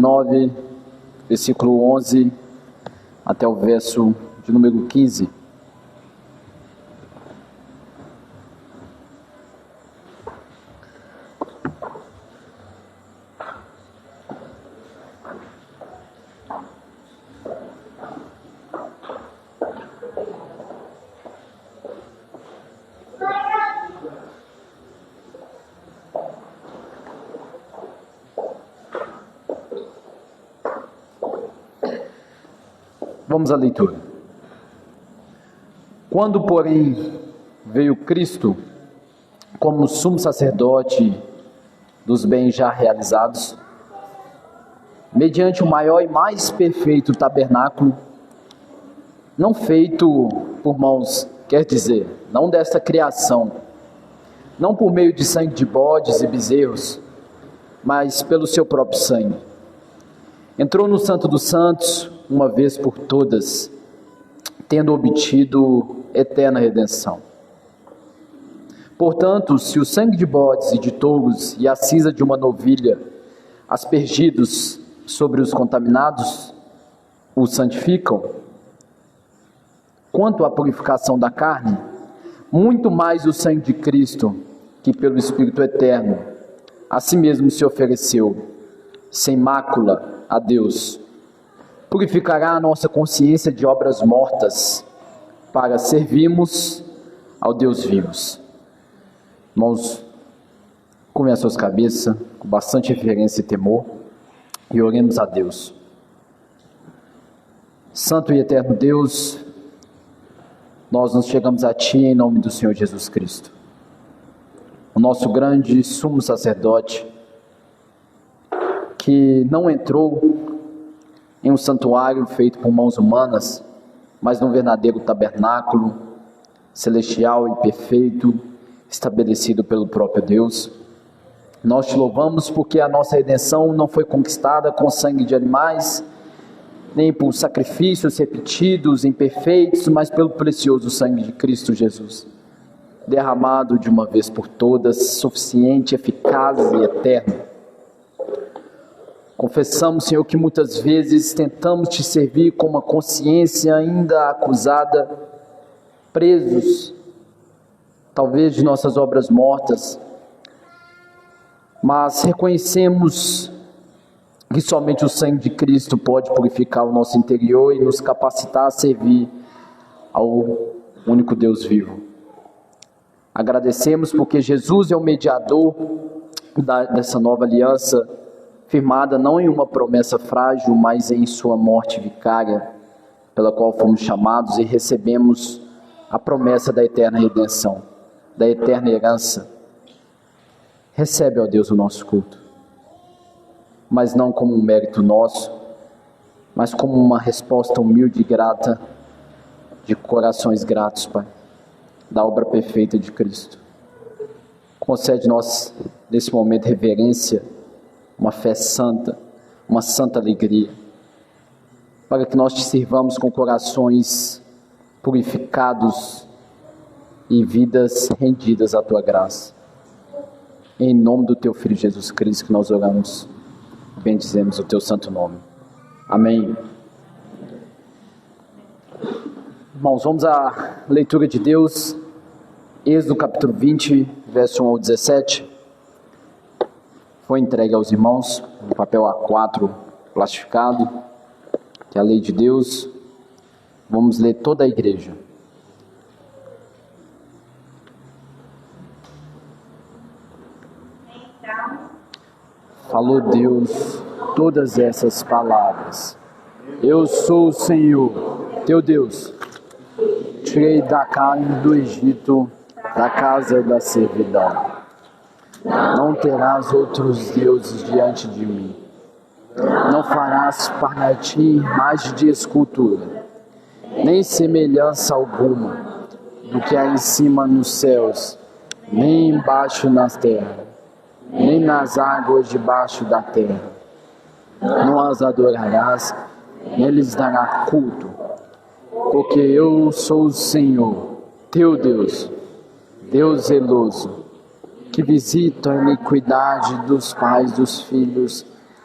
9, versículo 11 até o verso de número 15. Vamos à leitura. Quando, porém, veio Cristo como sumo sacerdote dos bens já realizados, mediante o maior e mais perfeito tabernáculo, não feito por mãos, quer dizer, não desta criação, não por meio de sangue de bodes e bezerros, mas pelo seu próprio sangue, entrou no Santo dos Santos uma vez por todas, tendo obtido eterna redenção. Portanto, se o sangue de bodes e de touros e a cinza de uma novilha, aspergidos sobre os contaminados, os santificam, quanto à purificação da carne, muito mais o sangue de Cristo, que pelo Espírito eterno, a si mesmo se ofereceu, sem mácula, a Deus, purificará a nossa consciência de obras mortas, para servirmos ao Deus vivos. Irmãos, curvem as suas cabeças, com bastante reverência e temor, e oremos a Deus. Santo e eterno Deus, nós nos chegamos a Ti em nome do Senhor Jesus Cristo, o nosso grande sumo sacerdote, que não entrou em um santuário feito por mãos humanas, mas num verdadeiro tabernáculo celestial e perfeito, estabelecido pelo próprio Deus. Nós te louvamos porque a nossa redenção não foi conquistada com sangue de animais, nem por sacrifícios repetidos, imperfeitos, mas pelo precioso sangue de Cristo Jesus, derramado de uma vez por todas, suficiente, eficaz e eterno. Confessamos, Senhor, que muitas vezes tentamos te servir com uma consciência ainda acusada, presos, talvez de nossas obras mortas, mas reconhecemos que somente o sangue de Cristo pode purificar o nosso interior e nos capacitar a servir ao único Deus vivo. Agradecemos porque Jesus é o mediador dessa nova aliança, firmada não em uma promessa frágil, mas em sua morte vicária, pela qual fomos chamados e recebemos a promessa da eterna redenção, da eterna herança. Recebe, ó Deus, o nosso culto, mas não como um mérito nosso, mas como uma resposta humilde e grata, de corações gratos, Pai, da obra perfeita de Cristo. Concede-nos, nesse momento, reverência, uma fé santa, uma santa alegria, para que nós te sirvamos com corações purificados e vidas rendidas à tua graça. Em nome do teu Filho Jesus Cristo que nós oramos, bendizemos o teu santo nome. Amém. Irmãos, vamos à leitura de Deus, Êxodo capítulo 20, verso 1 ao 17. Foi entregue aos irmãos, no papel A4 plastificado, que é a lei de Deus. Vamos ler toda a igreja. Falou Deus todas essas palavras: Eu sou o Senhor, teu Deus. Tirei da carne do Egito, da casa da servidão. Não terás outros deuses diante de mim. Não farás para ti imagem de escultura, nem semelhança alguma do que há em cima nos céus, nem embaixo na terra, nem nas águas debaixo da terra. Não as adorarás, nem lhes dará culto, porque eu sou o Senhor, teu Deus, Deus zeloso, que visita a iniquidade dos pais dos filhos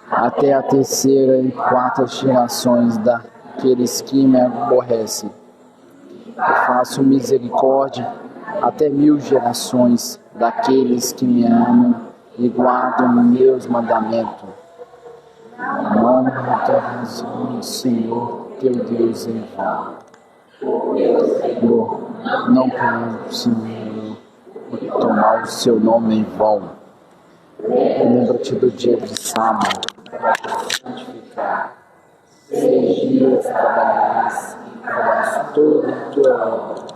até a terceira e quarta gerações daqueles que me aborrecem. Eu faço misericórdia até 1000 gerações daqueles que me amam e guardam meus mandamentos. Não terás o Senhor teu Deus em vão. Não quero, Senhor, tomar o seu nome em vão. Lembra-te do dia de sábado para santificar. 6 dias trabalharás e farás toda a tua obra.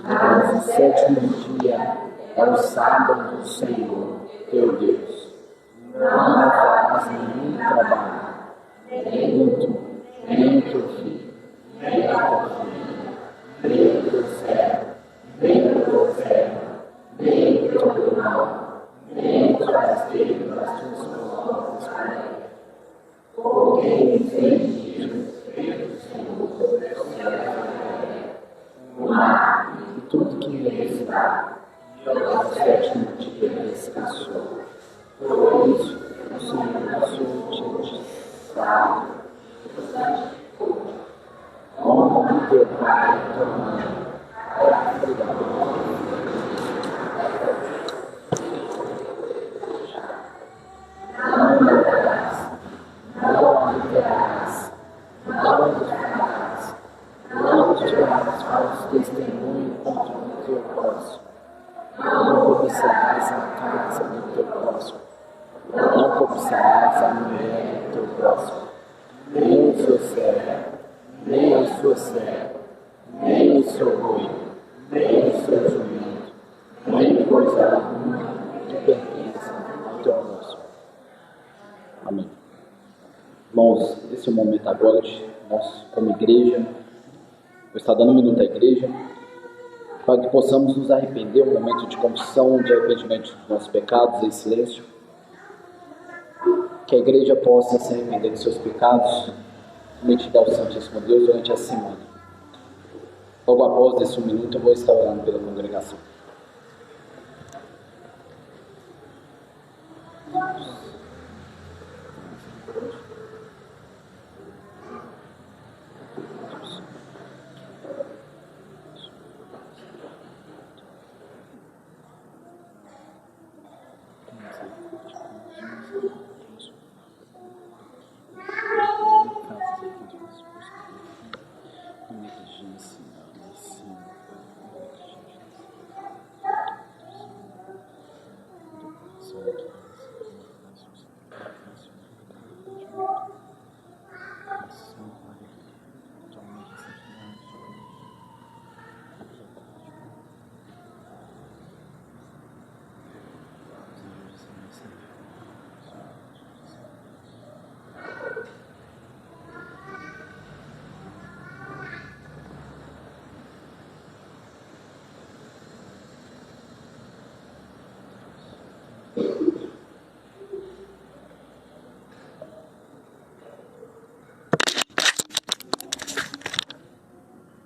Mas o 7º dia é o sábado do Senhor, teu Deus. Não farás nenhum trabalho, nem tu, nem o teu filho, nem a tua filha, nem o teu servo, nem a tua serva, nem o teu irmão, nem o rasteiro das tuas próprias palavras. Porque em 6 dias fez o Senhor o céu e o mar e tudo que neles há, e ao 7º dia descansou. Por isso, o Senhor passou de sábado. Honra teu pai e tua mãe. Obrigado. Não adulterarás, não tirarás falso testemunho contra o teu próximo, não cobiçarás a casa do teu próximo, não cobiçarás a mulher do teu próximo, nem o seu servo, nem a sua serva, nem o seu boi, nem o seu jumento, nem coisa alguma que pertença ao teu próximo. Amém. Irmãos, esse é o momento agora de nós, como igreja, vou estar dando um minuto à igreja, para que possamos nos arrepender, um momento de confissão, de arrependimento dos nossos pecados em silêncio, que a igreja possa se arrepender dos seus pecados, meditar ao Santíssimo Deus durante a semana. Logo após esse 1 minuto, eu vou estar orando pela congregação.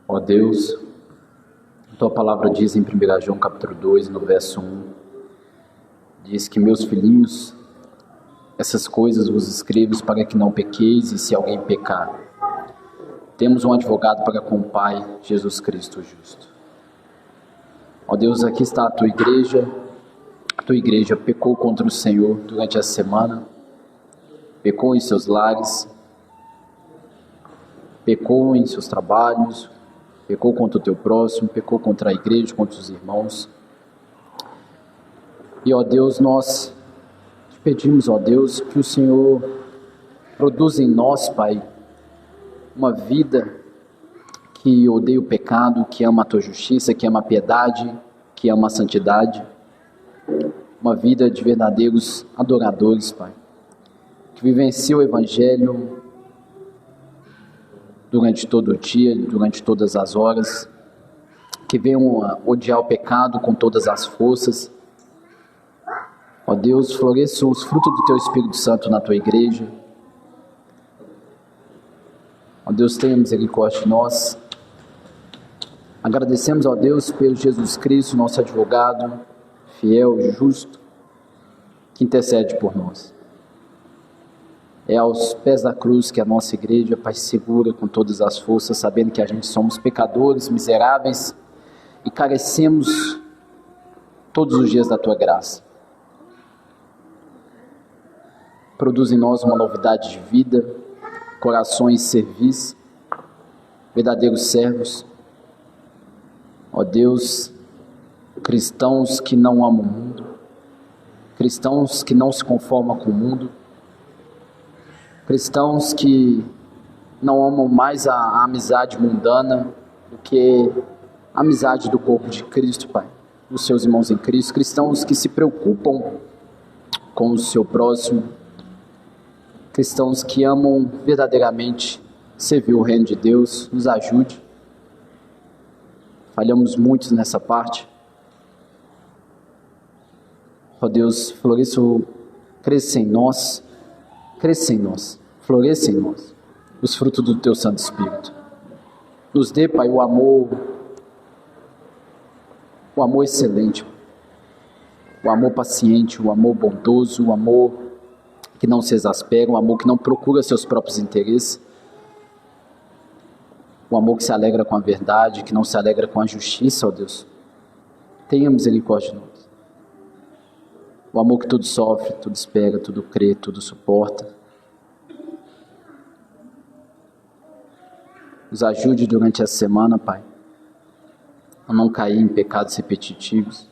Ó Deus, tua palavra diz em 1 João capítulo 2, no verso 1, diz que meus filhinhos, essas coisas vos escrevo para que não pequeis, e se alguém pecar, temos um advogado para com o Pai, Jesus Cristo justo. Ó Deus, aqui está a tua igreja pecou contra o Senhor durante a semana, pecou em seus lares, pecou em seus trabalhos, pecou contra o teu próximo, pecou contra a igreja, contra os irmãos. E, ó Deus, nós te pedimos, ó Deus, que o Senhor produza em nós, Pai, uma vida que odeia o pecado, que ama a tua justiça, que ama a piedade, que ama a santidade. Uma vida de verdadeiros adoradores, Pai, que vivencia o Evangelho durante todo o dia, durante todas as horas, que venham a odiar o pecado com todas as forças. Ó Deus, floresçam os frutos do Teu Espírito Santo na Tua igreja. Ó Deus, tenha misericórdia de nós. Agradecemos, ó Deus, pelo Jesus Cristo, nosso advogado, fiel e justo, que intercede por nós. É aos pés da cruz que a nossa igreja, Pai, segura com todas as forças, sabendo que a gente somos pecadores, miseráveis e carecemos todos os dias da Tua graça. Produz em nós uma novidade de vida, corações servis, verdadeiros servos. Ó Deus, cristãos que não amam o mundo, cristãos que não se conformam com o mundo, cristãos que não amam mais a amizade mundana do que a amizade do corpo de Cristo, Pai, dos seus irmãos em Cristo, cristãos que se preocupam com o seu próximo, cristãos que amam verdadeiramente servir o reino de Deus. Nos ajude. Falhamos muito nessa parte. Ó Deus, floresça, cresça em nós, floresça em nós os frutos do Teu Santo Espírito. Nos dê, Pai, o amor excelente, o amor paciente, o amor bondoso, o amor que não se exaspera, o amor que não procura seus próprios interesses, o amor que se alegra com a verdade, que não se alegra com a justiça, ó Deus. Tenha misericórdia de nós. O amor que tudo sofre, tudo espera, tudo crê, tudo suporta. Nos ajude durante essa semana, Pai, a não cair em pecados repetitivos.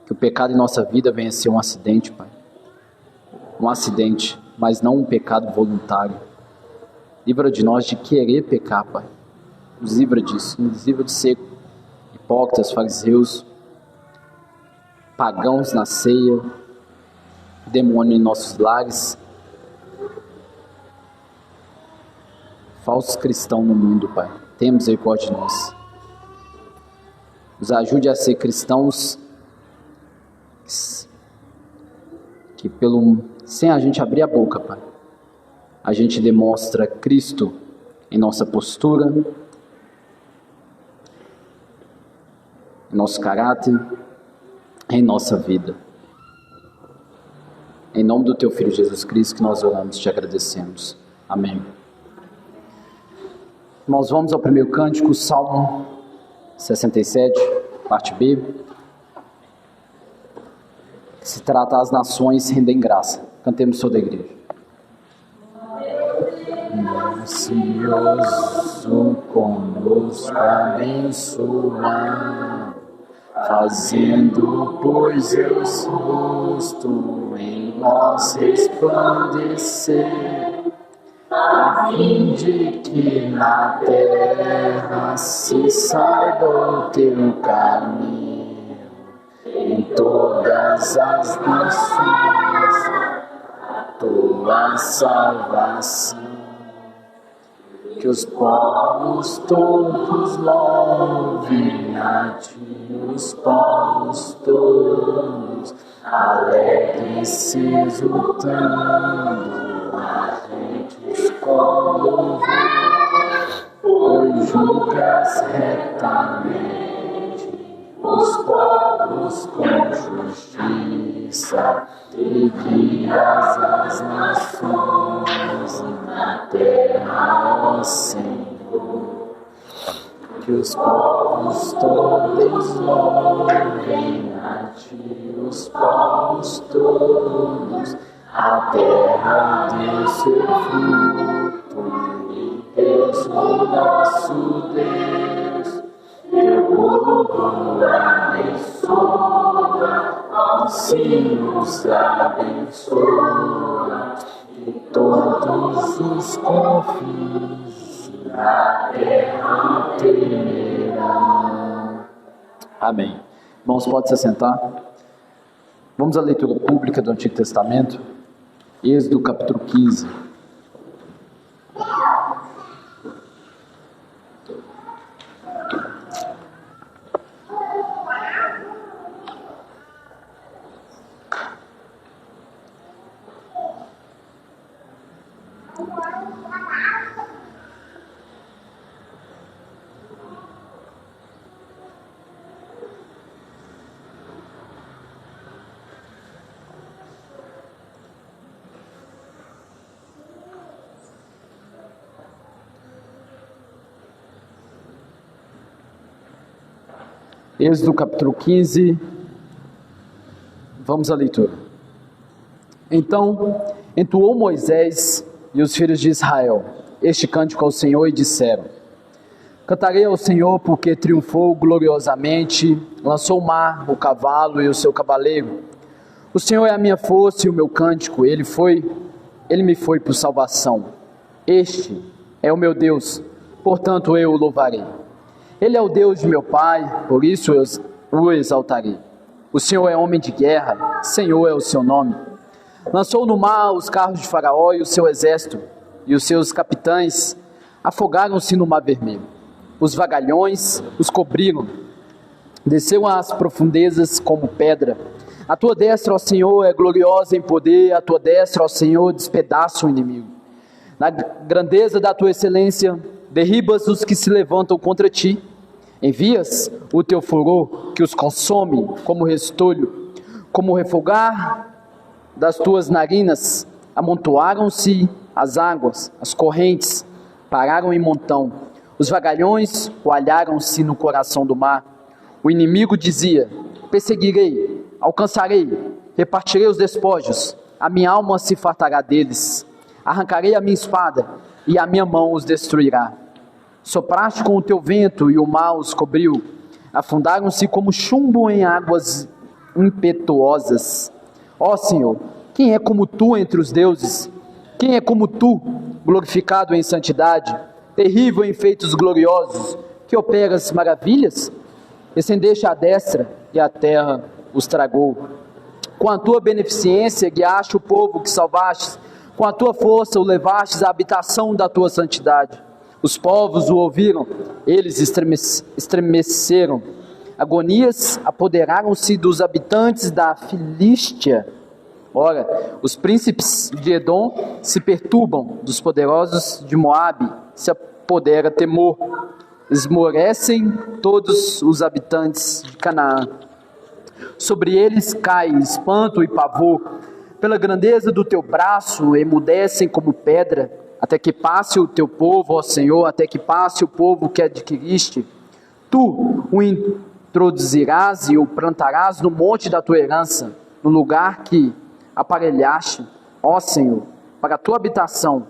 Que o pecado em nossa vida venha a ser um acidente, Pai. Um acidente, mas não um pecado voluntário. Livra de nós de querer pecar, Pai. Nos livra disso, nos livra de ser hipócritas, fariseus, pagãos na ceia, demônio em nossos lares, falsos cristãos no mundo, Pai. Tenha misericórdia de nós. Nos ajude a ser cristãos que sem a gente abrir a boca, Pai, a gente demonstra Cristo em nossa postura, em nosso caráter, em nossa vida. Em nome do Teu Filho Jesus Cristo que nós oramos e te agradecemos. Amém. Nós vamos ao primeiro cântico, Salmo 67, parte B, que se trata as nações rendem graça. Cantemos toda a igreja. Gracioso conosco abençoar, fazendo, pois, Deus rosto em nós resplandecer, a fim de que na terra se saiba o teu caminho, em todas as nações a tua salvação. Que os povos todos louvem a ti, os povos todos alegres-se exultando, a gente escolhe, pois julgas retamente os povos com justiça e guias as nações na terra, ó Senhor. Que os povos todos louvem a ti, os povos todos, a terra deu seu fruto, e Deus, o nosso Deus, teu povo abençoa, assim nos abençoa, e todos os confins da terra temerão. Amém. Irmãos, pode se assentar. Vamos à leitura pública do Antigo Testamento, Êxodo capítulo 15. Êxodo capítulo 15, vamos à leitura. Então entoou Moisés e os filhos de Israel este cântico ao Senhor e disseram: Cantarei ao Senhor porque triunfou gloriosamente, lançou o mar, o cavalo e o seu cavaleiro. O Senhor é a minha força e o meu cântico, ele me foi por salvação. Este é o meu Deus, portanto eu o louvarei. Ele é o Deus de meu pai, por isso eu o exaltarei. O Senhor é homem de guerra, Senhor é o seu nome. Lançou no mar os carros de Faraó e o seu exército, e os seus capitães afogaram-se no mar vermelho. Os vagalhões os cobriram, desceu às profundezas como pedra. A tua destra, ó Senhor, é gloriosa em poder, a tua destra, ó Senhor, despedaça o inimigo. Na grandeza da tua excelência, derribas os que se levantam contra ti. Envias o teu furor que os consome como restolho, como refogar das tuas narinas. Amontoaram-se as águas, as correntes pararam em montão. Os vagalhões coalharam-se no coração do mar. O inimigo dizia: perseguirei, alcançarei, repartirei os despojos. A minha alma se fartará deles. Arrancarei a minha espada e a minha mão os destruirá. Sopraste com o teu vento e o mar os cobriu. Afundaram-se como chumbo em águas impetuosas. Ó Senhor, quem é como tu entre os deuses? Quem é como tu, glorificado em santidade, terrível em feitos gloriosos, que operas maravilhas? Estendeste a destra e a terra os tragou. Com a tua beneficência guiaste o povo que salvastes, com a tua força o levastes à habitação da tua santidade. Os povos o ouviram, eles estremeceram. Agonias apoderaram-se dos habitantes da Filístia. Ora, os príncipes de Edom se perturbam, dos poderosos de Moabe se apodera temor. Esmorecem todos os habitantes de Canaã. Sobre eles cai espanto e pavor. Pela grandeza do teu braço emudecem como pedra, até que passe o teu povo, ó Senhor, até que passe o povo que adquiriste. Tu o introduzirás e o plantarás no monte da tua herança, no lugar que aparelhaste, ó Senhor, para a tua habitação,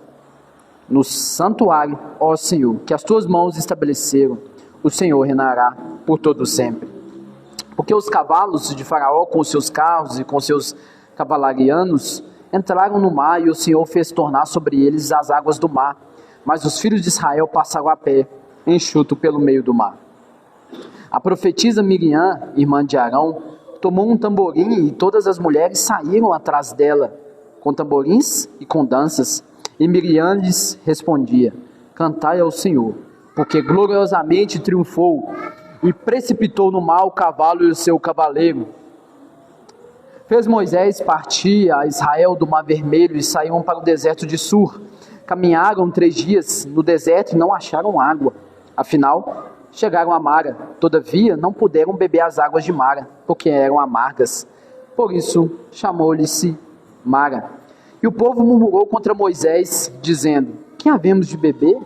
no santuário, ó Senhor, que as tuas mãos estabeleceram. O Senhor reinará por todo sempre. Porque os cavalos de Faraó com os seus carros e com seus cavalarianos entraram no mar, e o Senhor fez tornar sobre eles as águas do mar. Mas os filhos de Israel passaram a pé, enxuto pelo meio do mar. A profetisa Miriam, irmã de Arão, tomou um tamborim, e todas as mulheres saíram atrás dela, com tamborins e com danças. E Miriam lhes respondia: cantai ao Senhor, porque gloriosamente triunfou, e precipitou no mar o cavalo e o seu cavaleiro. Fez Moisés partir a Israel do Mar Vermelho e saíram para o deserto de Sur. Caminharam 3 dias no deserto e não acharam água. Afinal, chegaram a Mara. Todavia, não puderam beber as águas de Mara, porque eram amargas. Por isso, chamou-lhe-se Mara. E o povo murmurou contra Moisés, dizendo: que havemos de beber?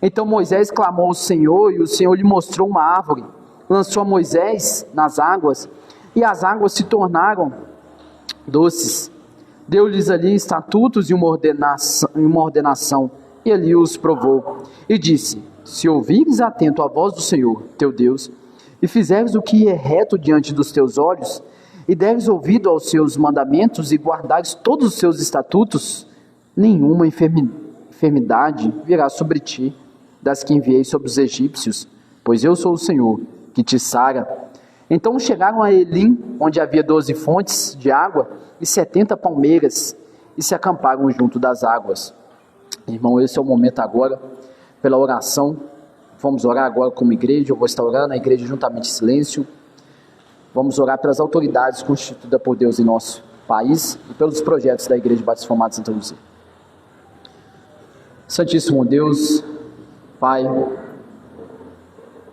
Então Moisés clamou ao Senhor, e o Senhor lhe mostrou uma árvore. Lançou a Moisés nas águas, e as águas se tornaram doces. Deu-lhes ali estatutos e uma ordenação, e ali os provou. E disse: se ouvires atento à voz do Senhor, teu Deus, e fizeres o que é reto diante dos teus olhos, e deres ouvido aos seus mandamentos, e guardares todos os seus estatutos, nenhuma enfermidade virá sobre ti, das que enviei sobre os egípcios, pois eu sou o Senhor, que te sara. Então chegaram a Elim, onde havia 12 fontes de água e 70 palmeiras, e se acamparam junto das águas. Irmão, esse é o momento agora, pela oração. Vamos orar agora como igreja. Eu vou estar orando, a igreja juntamente em silêncio. Vamos orar pelas autoridades constituídas por Deus em nosso país e pelos projetos da Igreja Batista Reformada de Santa Luzia. Santíssimo Deus, Pai,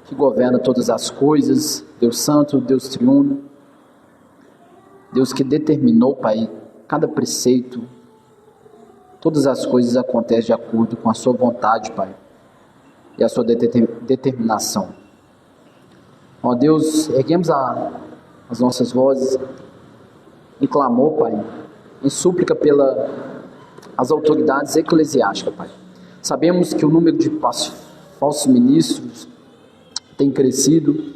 que governa todas as coisas, Deus Santo, Deus Triuno, Deus que determinou, Pai, cada preceito, todas as coisas acontecem de acordo com a sua vontade, Pai, e a sua determinação. Ó Deus, erguemos as nossas vozes em clamor, Pai, em súplica pelas autoridades eclesiásticas, Pai. Sabemos que o número de falsos ministros tem crescido,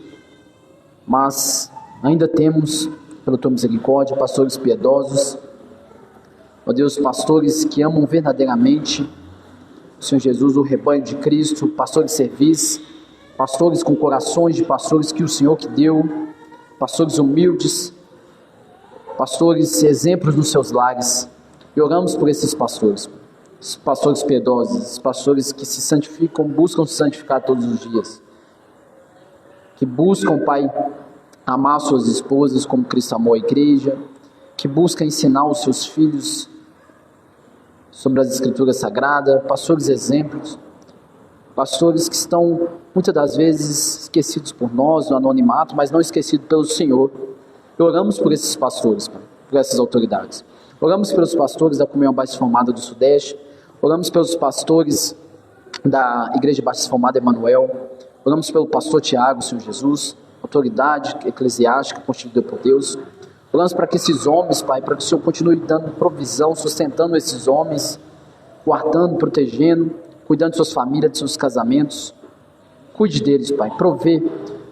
mas ainda temos, pela Tua misericórdia, pastores piedosos, ó Deus, pastores que amam verdadeiramente o Senhor Jesus, o rebanho de Cristo, pastores de serviço, pastores com corações de pastores que o Senhor que deu, pastores humildes, pastores exemplos nos seus lares. E oramos por esses pastores piedosos, esses pastores que se santificam, buscam se santificar todos os dias, que buscam, Pai, amar suas esposas como Cristo amou a igreja, que buscam ensinar os seus filhos sobre as Escrituras Sagradas, pastores exemplos, pastores que estão muitas das vezes esquecidos por nós no anonimato, mas não esquecidos pelo Senhor. E oramos por esses pastores, Pai, por essas autoridades. Oramos pelos pastores da Comunhão Batista Formada do Sudeste, oramos pelos pastores da Igreja Batista Formada Emanuel, oramos pelo pastor Tiago, Senhor Jesus, autoridade eclesiástica constituída por Deus. Oramos para que esses homens, Pai, para que o Senhor continue dando provisão, sustentando esses homens, guardando, protegendo, cuidando de suas famílias, de seus casamentos. Cuide deles, Pai, provê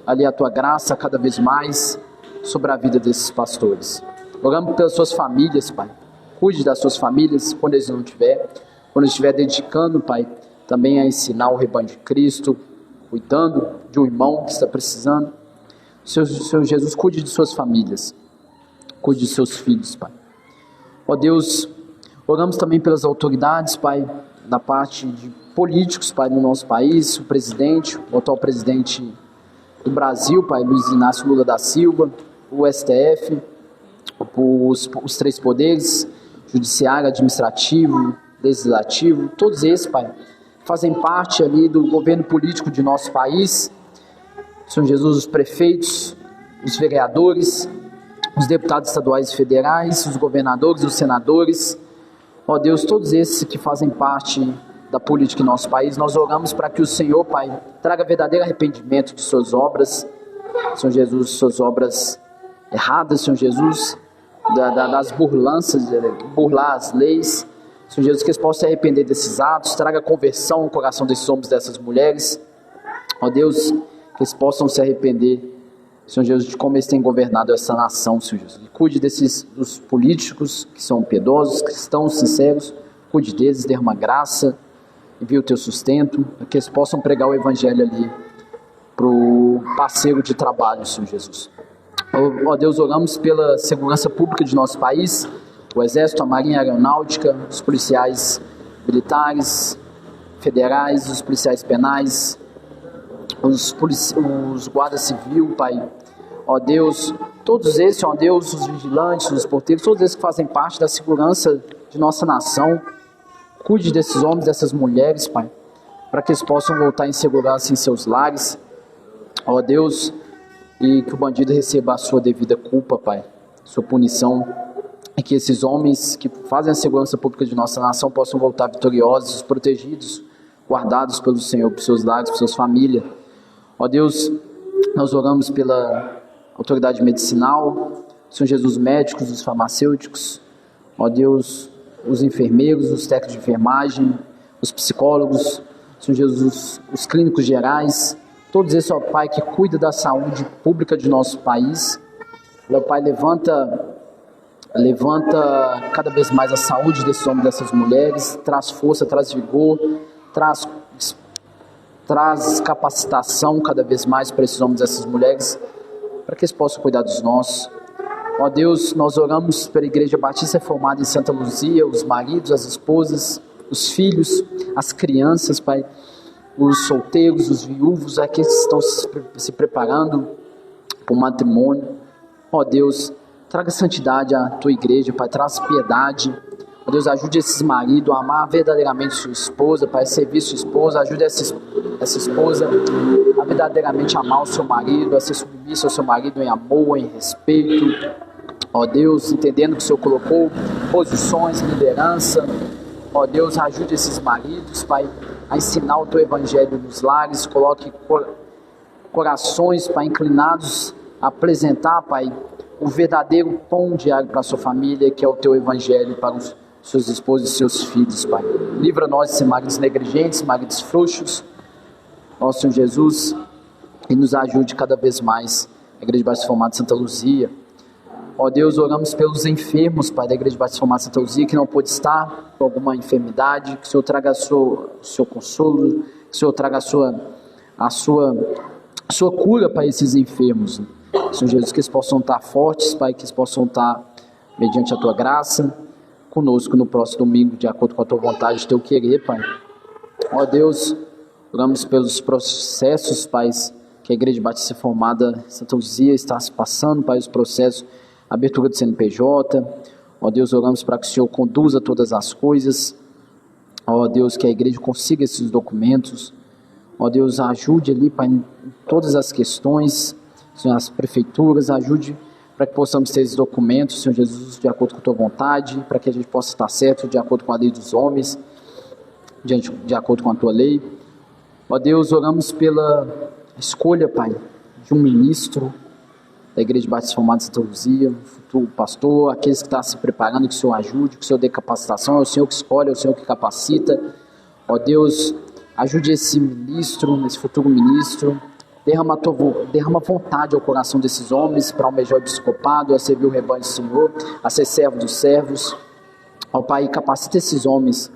ali a Tua graça cada vez mais sobre a vida desses pastores. Oramos pelas suas famílias, Pai. Cuide das suas famílias quando eles não tiverem. Quando eles estiver dedicando, Pai, também a ensinar o rebanho de Cristo, cuidando de um irmão que está precisando. Senhor Jesus, cuide de suas famílias. Cuide de seus filhos, Pai. Ó Deus, oramos também pelas autoridades, Pai, da parte de políticos, Pai, no nosso país, o presidente, o atual presidente do Brasil, Pai, Luiz Inácio Lula da Silva, o STF, os três poderes, judiciário, administrativo, legislativo, todos esses, Pai, fazem parte ali do governo político de nosso país. Senhor Jesus, os prefeitos, os vereadores, os deputados estaduais e federais, os governadores, os senadores, ó Deus, todos esses que fazem parte da política em nosso país, nós oramos para que o Senhor, Pai, traga verdadeiro arrependimento de suas obras, Senhor Jesus, suas obras erradas, Senhor Jesus, das burlanças, burlar as leis, Senhor Jesus, que eles possam se arrepender desses atos, traga conversão no coração desses homens e dessas mulheres, ó Deus, que eles possam se arrepender, Senhor Jesus, de como eles têm governado essa nação, Senhor Jesus. Cuide dos políticos que são piedosos, cristãos, sinceros, cuide deles, dê uma graça, envie o teu sustento, para que eles possam pregar o evangelho ali para o parceiro de trabalho, Senhor Jesus. Ó Deus, oramos pela segurança pública de nosso país, o Exército, a Marinha, a Aeronáutica, os policiais militares, federais, os policiais penais, os guardas civil, Pai, ó Deus, todos esses, ó Deus, os vigilantes, os porteiros, todos esses que fazem parte da segurança de nossa nação, cuide desses homens, dessas mulheres, Pai, para que eles possam voltar em segurança em seus lares, ó Deus, e que o bandido receba a sua devida culpa, Pai, sua punição, e que esses homens que fazem a segurança pública de nossa nação possam voltar vitoriosos, protegidos, guardados pelo Senhor, por seus lares, por suas famílias. Ó Deus, nós oramos pela autoridade medicinal, Senhor Jesus, médicos, os farmacêuticos, ó Deus, os enfermeiros, os técnicos de enfermagem, os psicólogos, Senhor Jesus, os clínicos gerais, todos esses, ó Pai, que cuida da saúde pública de nosso país. Meu Pai, levanta cada vez mais a saúde desses homens e dessas mulheres, traz força, traz vigor, traz capacitação cada vez mais para esses homens e essas mulheres, para que eles possam cuidar dos nossos. Ó Deus, nós oramos pela Igreja Batista Reformada em Santa Luzia, os maridos, as esposas, os filhos, as crianças, Pai, os solteiros, os viúvos, aqueles que estão se preparando para o matrimônio. Ó Deus, traga santidade à Tua Igreja, Pai, traz piedade. Ó Deus, ajude esses maridos a amar verdadeiramente sua esposa, Pai, servir sua esposa, ajude essa esposa a verdadeiramente amar o seu marido, a ser submissa ao seu marido em amor, em respeito. Ó Deus, entendendo que o Senhor colocou posições, liderança. Ó Deus, ajude esses maridos, Pai, a ensinar o Teu Evangelho nos lares, coloque corações, Pai, inclinados a apresentar, Pai, o verdadeiro pão diário para a sua família, que é o Teu Evangelho para os seus esposos e seus filhos, Pai. Livra nós de ser maridos negligentes, maridos frouxos, ó Senhor Jesus, e nos ajude cada vez mais. A Igreja Batista Reformada Santa Luzia. Ó Deus, oramos pelos enfermos, Pai, da Igreja Batista Reformada Santa Luzia, que não pôde estar com alguma enfermidade, que o Senhor traga o seu consolo, que o Senhor traga a sua cura para esses enfermos. Senhor Jesus, que eles possam estar fortes, Pai, que eles possam estar, mediante a Tua graça, conosco no próximo domingo, de acordo com a Tua vontade, Teu querer, Pai. Ó Deus, oramos pelos processos, Pai, que a Igreja Batista Reformada Santa Luzia está se passando, Pai, os processos, abertura do CNPJ. Ó Deus, oramos para que o Senhor conduza todas as coisas. Ó Deus, que a igreja consiga esses documentos. Ó Deus, ajude ali, Pai, em todas as questões, Senhor, as prefeituras, ajude para que possamos ter esses documentos, Senhor Jesus, de acordo com a Tua vontade, para que a gente possa estar certo de acordo com a lei dos homens, de acordo com a Tua lei. Ó Deus, oramos pela escolha, Pai, de um ministro da Igreja Batista Reformada Santa Luzia, um futuro pastor, aqueles que estão se preparando, que o Senhor ajude, que o Senhor dê capacitação, é o Senhor que escolhe, é o Senhor que capacita. Ó Deus, ajude esse ministro, esse futuro ministro, derrama vontade ao coração desses homens para almejar o episcopado, a servir o rebanho do Senhor, a ser servo dos servos. Ó Pai, capacita esses homens,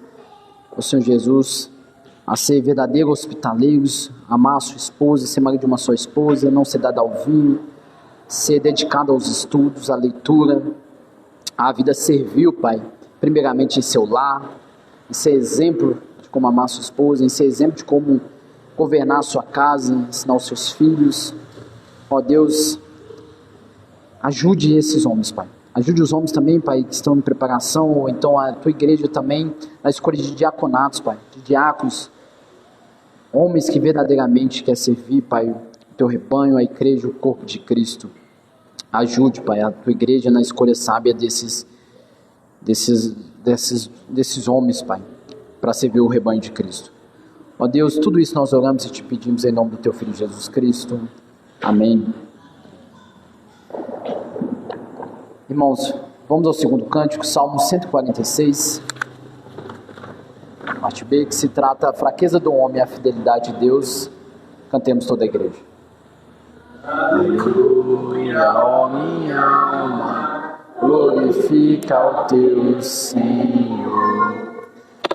ó Senhor Jesus, a ser verdadeiros hospitaleiros, amar a sua esposa, ser marido de uma só esposa, não ser dado ao vinho, ser dedicado aos estudos, à leitura, à vida servil, Pai, primeiramente em seu lar, em ser exemplo de como amar a sua esposa, em ser exemplo de como governar a sua casa, ensinar os seus filhos. Ó Deus, ajude esses homens, Pai. Ajude os homens também, Pai, que estão em preparação, ou então a Tua igreja também, na escolha de diaconatos, Pai, de diáconos, homens que verdadeiramente querem servir, Pai, o Teu rebanho, a igreja, o corpo de Cristo. Ajude, Pai, a Tua igreja na escolha sábia desses homens, Pai, para servir o rebanho de Cristo. Ó Deus, tudo isso nós oramos e Te pedimos em nome do Teu Filho Jesus Cristo. Amém. Irmãos, vamos ao segundo cântico, Salmo 146, parte B, que se trata a fraqueza do homem e a fidelidade de Deus. Cantemos toda a igreja. Aleluia, ó minha alma, glorifica o Teu Senhor.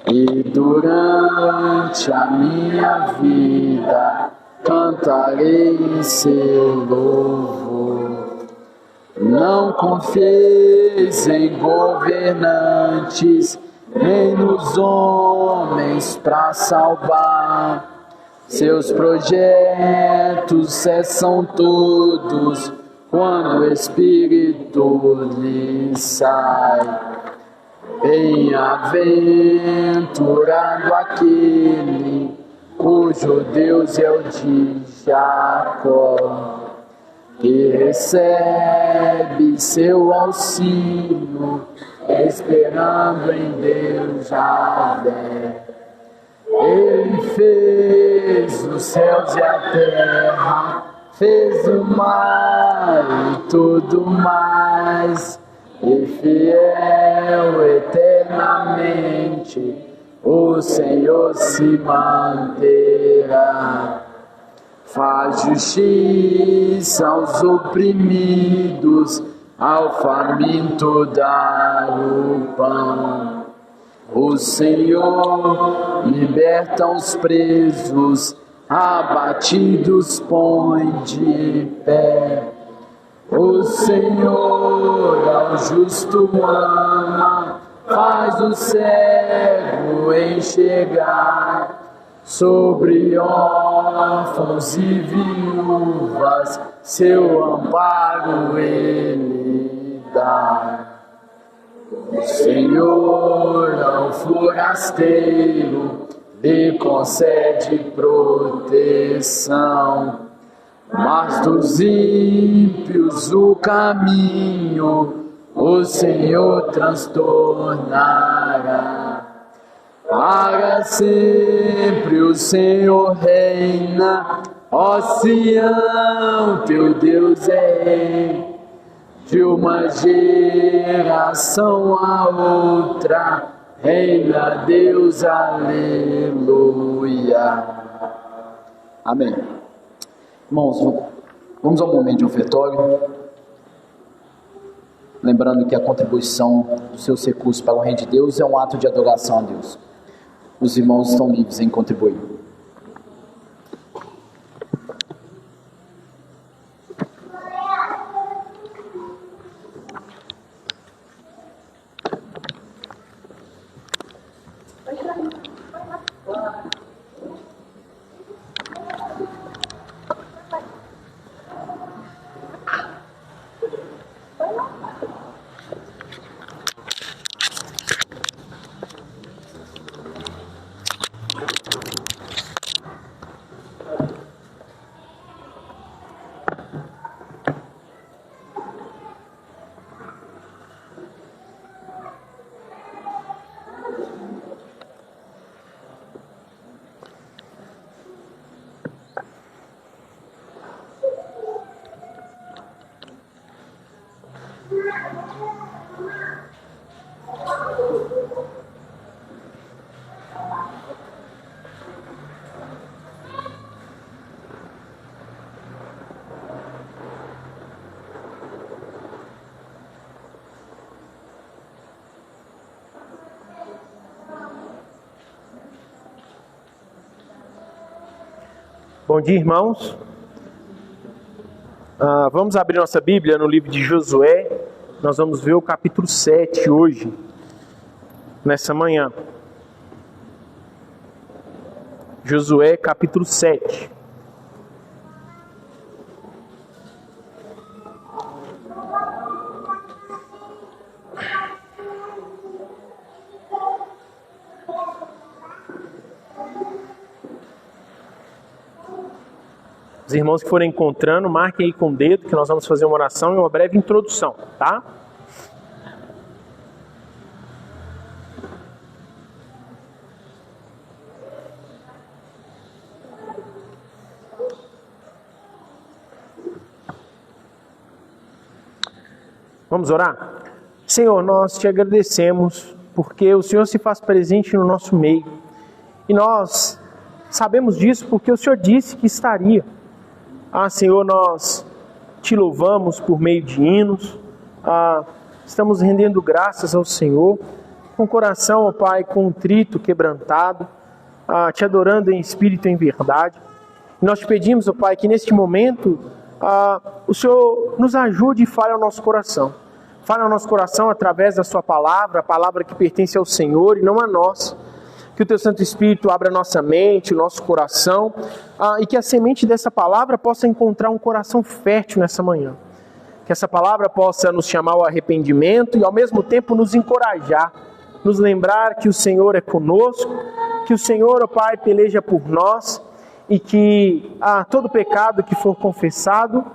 E durante a minha vida cantarei em Seu louvor. Não confieis em governantes, nem nos homens para salvar. Seus projetos cessam todos quando o Espírito lhes sai. Bem-aventurado aquele cujo Deus é o de Jacó, que recebe seu auxílio, esperando em Deus Javé. Ele fez os céus e a terra, fez o mar e tudo mais, e fiel eternamente o Senhor se manterá. Faz justiça aos oprimidos, ao faminto dá o pão. O Senhor liberta os presos, abatidos põe de pé. O Senhor ao justo ama, faz o cego enxergar. Sobre órfãos e viúvas, seu amparo Ele dá. O Senhor ao forasteiro lhe concede proteção, mas dos ímpios o caminho o Senhor transtornará. Para sempre o Senhor reina, Ó Sião, teu Deus é rei, de uma geração a outra, reina Deus, aleluia. Amém. Irmãos, vamos ao momento de ofertório. Lembrando que a contribuição dos seus recursos para o reino de Deus é um ato de adoração a Deus. Os irmãos estão livres em contribuir. Bom dia, irmãos. Vamos abrir nossa Bíblia no livro de Josué. Nós vamos ver o capítulo 7 hoje, nessa manhã. Josué, capítulo 7. Os irmãos que forem encontrando, marquem aí com o dedo que nós vamos fazer uma oração e uma breve introdução, tá? Vamos orar? Senhor, nós te agradecemos porque o Senhor se faz presente no nosso meio. E nós sabemos disso porque o Senhor disse que estaria. Senhor, nós te louvamos por meio de hinos, estamos rendendo graças ao Senhor, com o coração, ó Pai, contrito, quebrantado, te adorando em espírito e em verdade. E nós te pedimos, ó Pai, que neste momento o Senhor nos ajude e fale ao nosso coração. Fale ao nosso coração através da sua palavra, a palavra que pertence ao Senhor e não a nós. Que o Teu Santo Espírito abra a nossa mente, o nosso coração, e que a semente dessa palavra possa encontrar um coração fértil nessa manhã. Que essa palavra possa nos chamar ao arrependimento e ao mesmo tempo nos encorajar, nos lembrar que o Senhor é conosco, que o Senhor, ó Pai, peleja por nós e que todo pecado que for confessado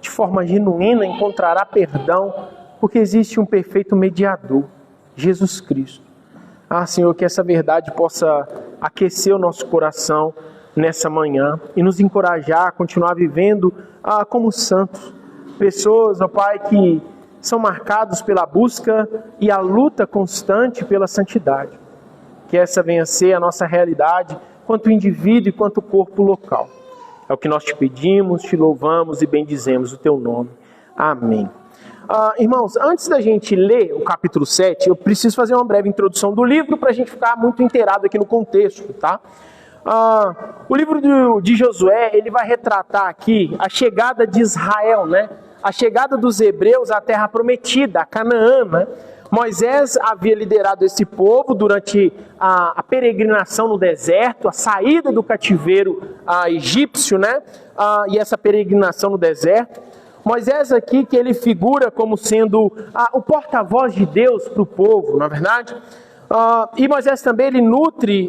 de forma genuína encontrará perdão, porque existe um perfeito mediador, Jesus Cristo. Senhor, que essa verdade possa aquecer o nosso coração nessa manhã e nos encorajar a continuar vivendo como santos. Pessoas, ó Pai, que são marcados pela busca e a luta constante pela santidade. Que essa venha a ser a nossa realidade, quanto indivíduo e quanto corpo local. É o que nós te pedimos, te louvamos e bendizemos o Teu nome. Amém. Irmãos, antes da gente ler o capítulo 7, eu preciso fazer uma breve introdução do livro para a gente ficar muito inteirado aqui no contexto, tá? O livro de Josué, ele vai retratar aqui a chegada de Israel, né? A chegada dos hebreus à terra prometida, a Canaã, né? Moisés havia liderado esse povo durante a peregrinação no deserto, a saída do cativeiro egípcio, né? E essa peregrinação no deserto. Moisés aqui, que ele figura como sendo o porta-voz de Deus para o povo, na verdade. E Moisés também, ele nutre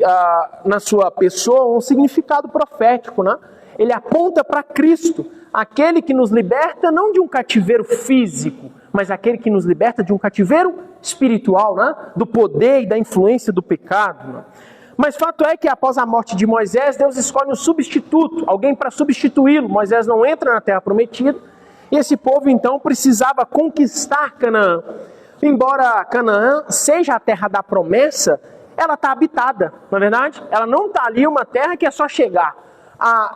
na sua pessoa um significado profético, né? Ele aponta para Cristo, aquele que nos liberta não de um cativeiro físico, mas aquele que nos liberta de um cativeiro espiritual, né? Do poder e da influência do pecado, né? Mas fato é que após a morte de Moisés, Deus escolhe um substituto, alguém para substituí-lo. Moisés não entra na terra prometida, e esse povo então precisava conquistar Canaã. Embora Canaã seja a terra da promessa, ela está habitada, não é verdade? Ela não está ali uma terra que é só chegar.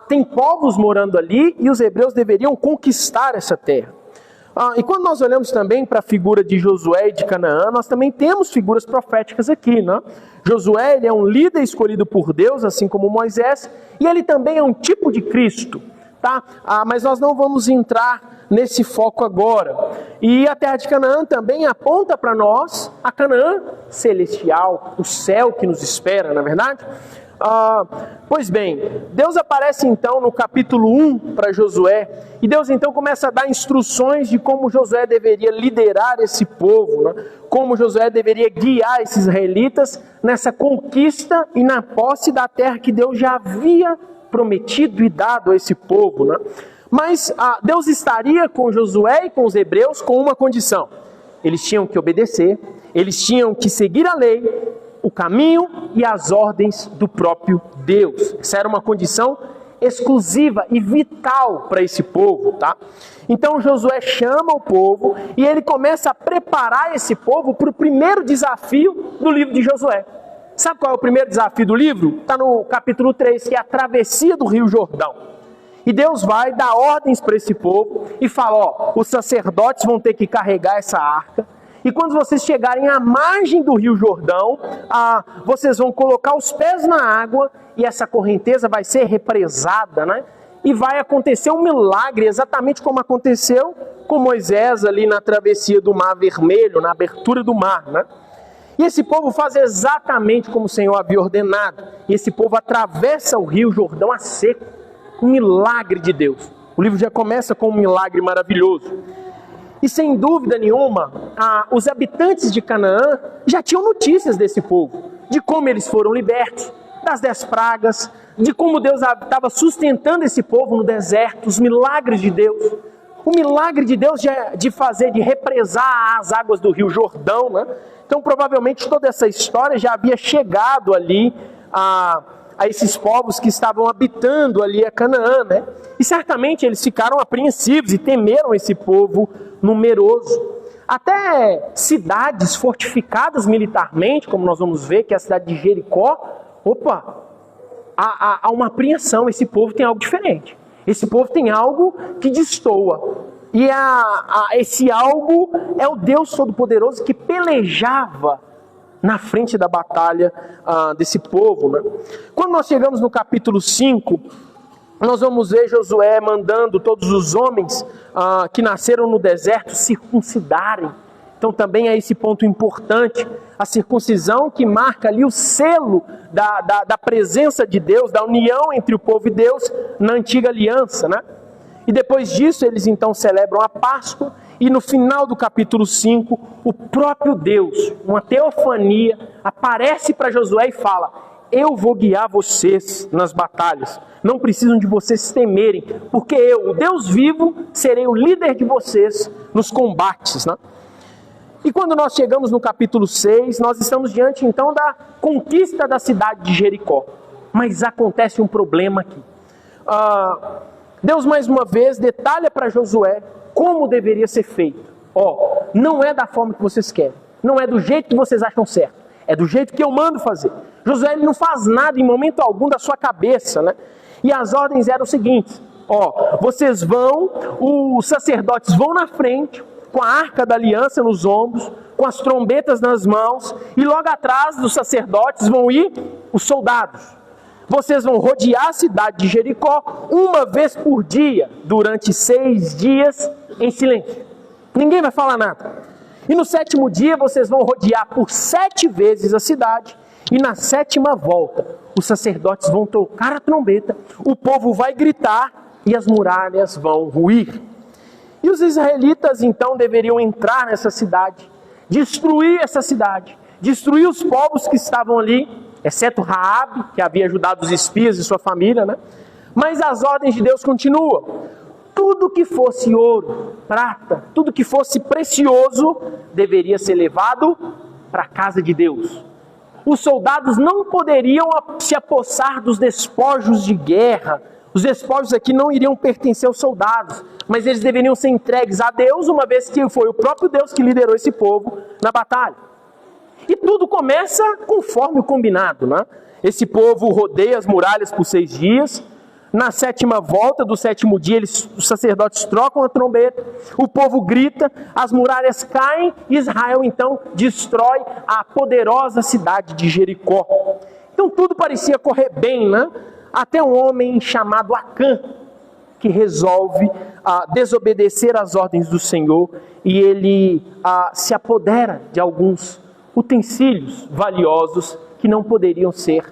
Tem povos morando ali e os hebreus deveriam conquistar essa terra. E quando nós olhamos também para a figura de Josué e de Canaã, nós também temos figuras proféticas aqui, né? Josué, ele é um líder escolhido por Deus, assim como Moisés, e ele também é um tipo de Cristo, tá? Mas nós não vamos entrar nesse foco agora. E a terra de Canaã também aponta para nós a Canaã celestial, o céu que nos espera, não é verdade? Pois bem, Deus aparece então no capítulo 1 para Josué, e Deus então começa a dar instruções de como Josué deveria liderar esse povo, né? Como Josué deveria guiar esses israelitas nessa conquista e na posse da terra que Deus já havia prometido e dado a esse povo, né? Mas Deus estaria com Josué e com os hebreus com uma condição: eles tinham que obedecer, eles tinham que seguir a lei, o caminho e as ordens do próprio Deus. Essa era uma condição exclusiva e vital para esse povo, tá? Então Josué chama o povo e ele começa a preparar esse povo para o primeiro desafio do livro de Josué. Sabe qual é o primeiro desafio do livro? Está no capítulo 3, que é a travessia do Rio Jordão. E Deus vai dar ordens para esse povo e fala: os sacerdotes vão ter que carregar essa arca. E quando vocês chegarem à margem do Rio Jordão, vocês vão colocar os pés na água e essa correnteza vai ser represada, né? E vai acontecer um milagre, exatamente como aconteceu com Moisés ali na travessia do Mar Vermelho, na abertura do mar, né? E esse povo faz exatamente como o Senhor havia ordenado. E esse povo atravessa o Rio Jordão a seco. Um milagre de Deus. O livro já começa com um milagre maravilhoso. E sem dúvida nenhuma, os habitantes de Canaã já tinham notícias desse povo, de como eles foram libertos, das 10 pragas, de como Deus estava sustentando esse povo no deserto, os milagres de Deus. O milagre de Deus de represar as águas do Rio Jordão, né? Então provavelmente toda essa história já havia chegado ali a esses povos que estavam habitando ali a Canaã, né? E certamente eles ficaram apreensivos e temeram esse povo numeroso. Até cidades fortificadas militarmente, como nós vamos ver, que é a cidade de Jericó, há uma apreensão, esse povo tem algo diferente. Esse povo tem algo que destoa. E esse algo é o Deus Todo-Poderoso que pelejava na frente da batalha desse povo, né? Quando nós chegamos no capítulo 5, nós vamos ver Josué mandando todos os homens que nasceram no deserto circuncidarem. Então também é esse ponto importante, a circuncisão que marca ali o selo da presença de Deus, da união entre o povo e Deus na antiga aliança, né? E depois disso eles então celebram a Páscoa. E no final do capítulo 5, o próprio Deus, uma teofania, aparece para Josué e fala: eu vou guiar vocês nas batalhas. Não precisam de vocês temerem, porque eu, o Deus vivo, serei o líder de vocês nos combates, né? E quando nós chegamos no capítulo 6, nós estamos diante então da conquista da cidade de Jericó. Mas acontece um problema aqui. Deus mais uma vez detalha para Josué como deveria ser feito. Não é da forma que vocês querem, não é do jeito que vocês acham certo, é do jeito que eu mando fazer. Josué ele não faz nada em momento algum da sua cabeça, né? E as ordens eram o seguinte: vocês vão, os sacerdotes vão na frente, com a arca da aliança nos ombros, com as trombetas nas mãos, e logo atrás dos sacerdotes vão ir os soldados. Vocês vão rodear a cidade de Jericó uma vez por dia, durante 6 dias, em silêncio. Ninguém vai falar nada. E no 7º dia vocês vão rodear por 7 vezes a cidade, e na 7ª volta, os sacerdotes vão tocar a trombeta, o povo vai gritar e as muralhas vão ruir. E os israelitas então deveriam entrar nessa cidade, destruir essa cidade, destruir os povos que estavam ali, exceto Raabe, que havia ajudado os espias e sua família, né? Mas as ordens de Deus continuam. Tudo que fosse ouro, prata, tudo que fosse precioso, deveria ser levado para a casa de Deus. os soldados não poderiam se apossar dos despojos de guerra. Os despojos aqui não iriam pertencer aos soldados, mas eles deveriam ser entregues a Deus, uma vez que foi o próprio Deus que liderou esse povo na batalha. E tudo começa conforme o combinado, né? Esse povo rodeia as muralhas por 6 dias. Na 7ª volta do 7º dia, os sacerdotes trocam a trombeta, o povo grita, as muralhas caem, e Israel então destrói a poderosa cidade de Jericó. Então tudo parecia correr bem, né? Até um homem chamado Acã, que resolve desobedecer às ordens do Senhor, e ele se apodera de alguns utensílios valiosos que não poderiam ser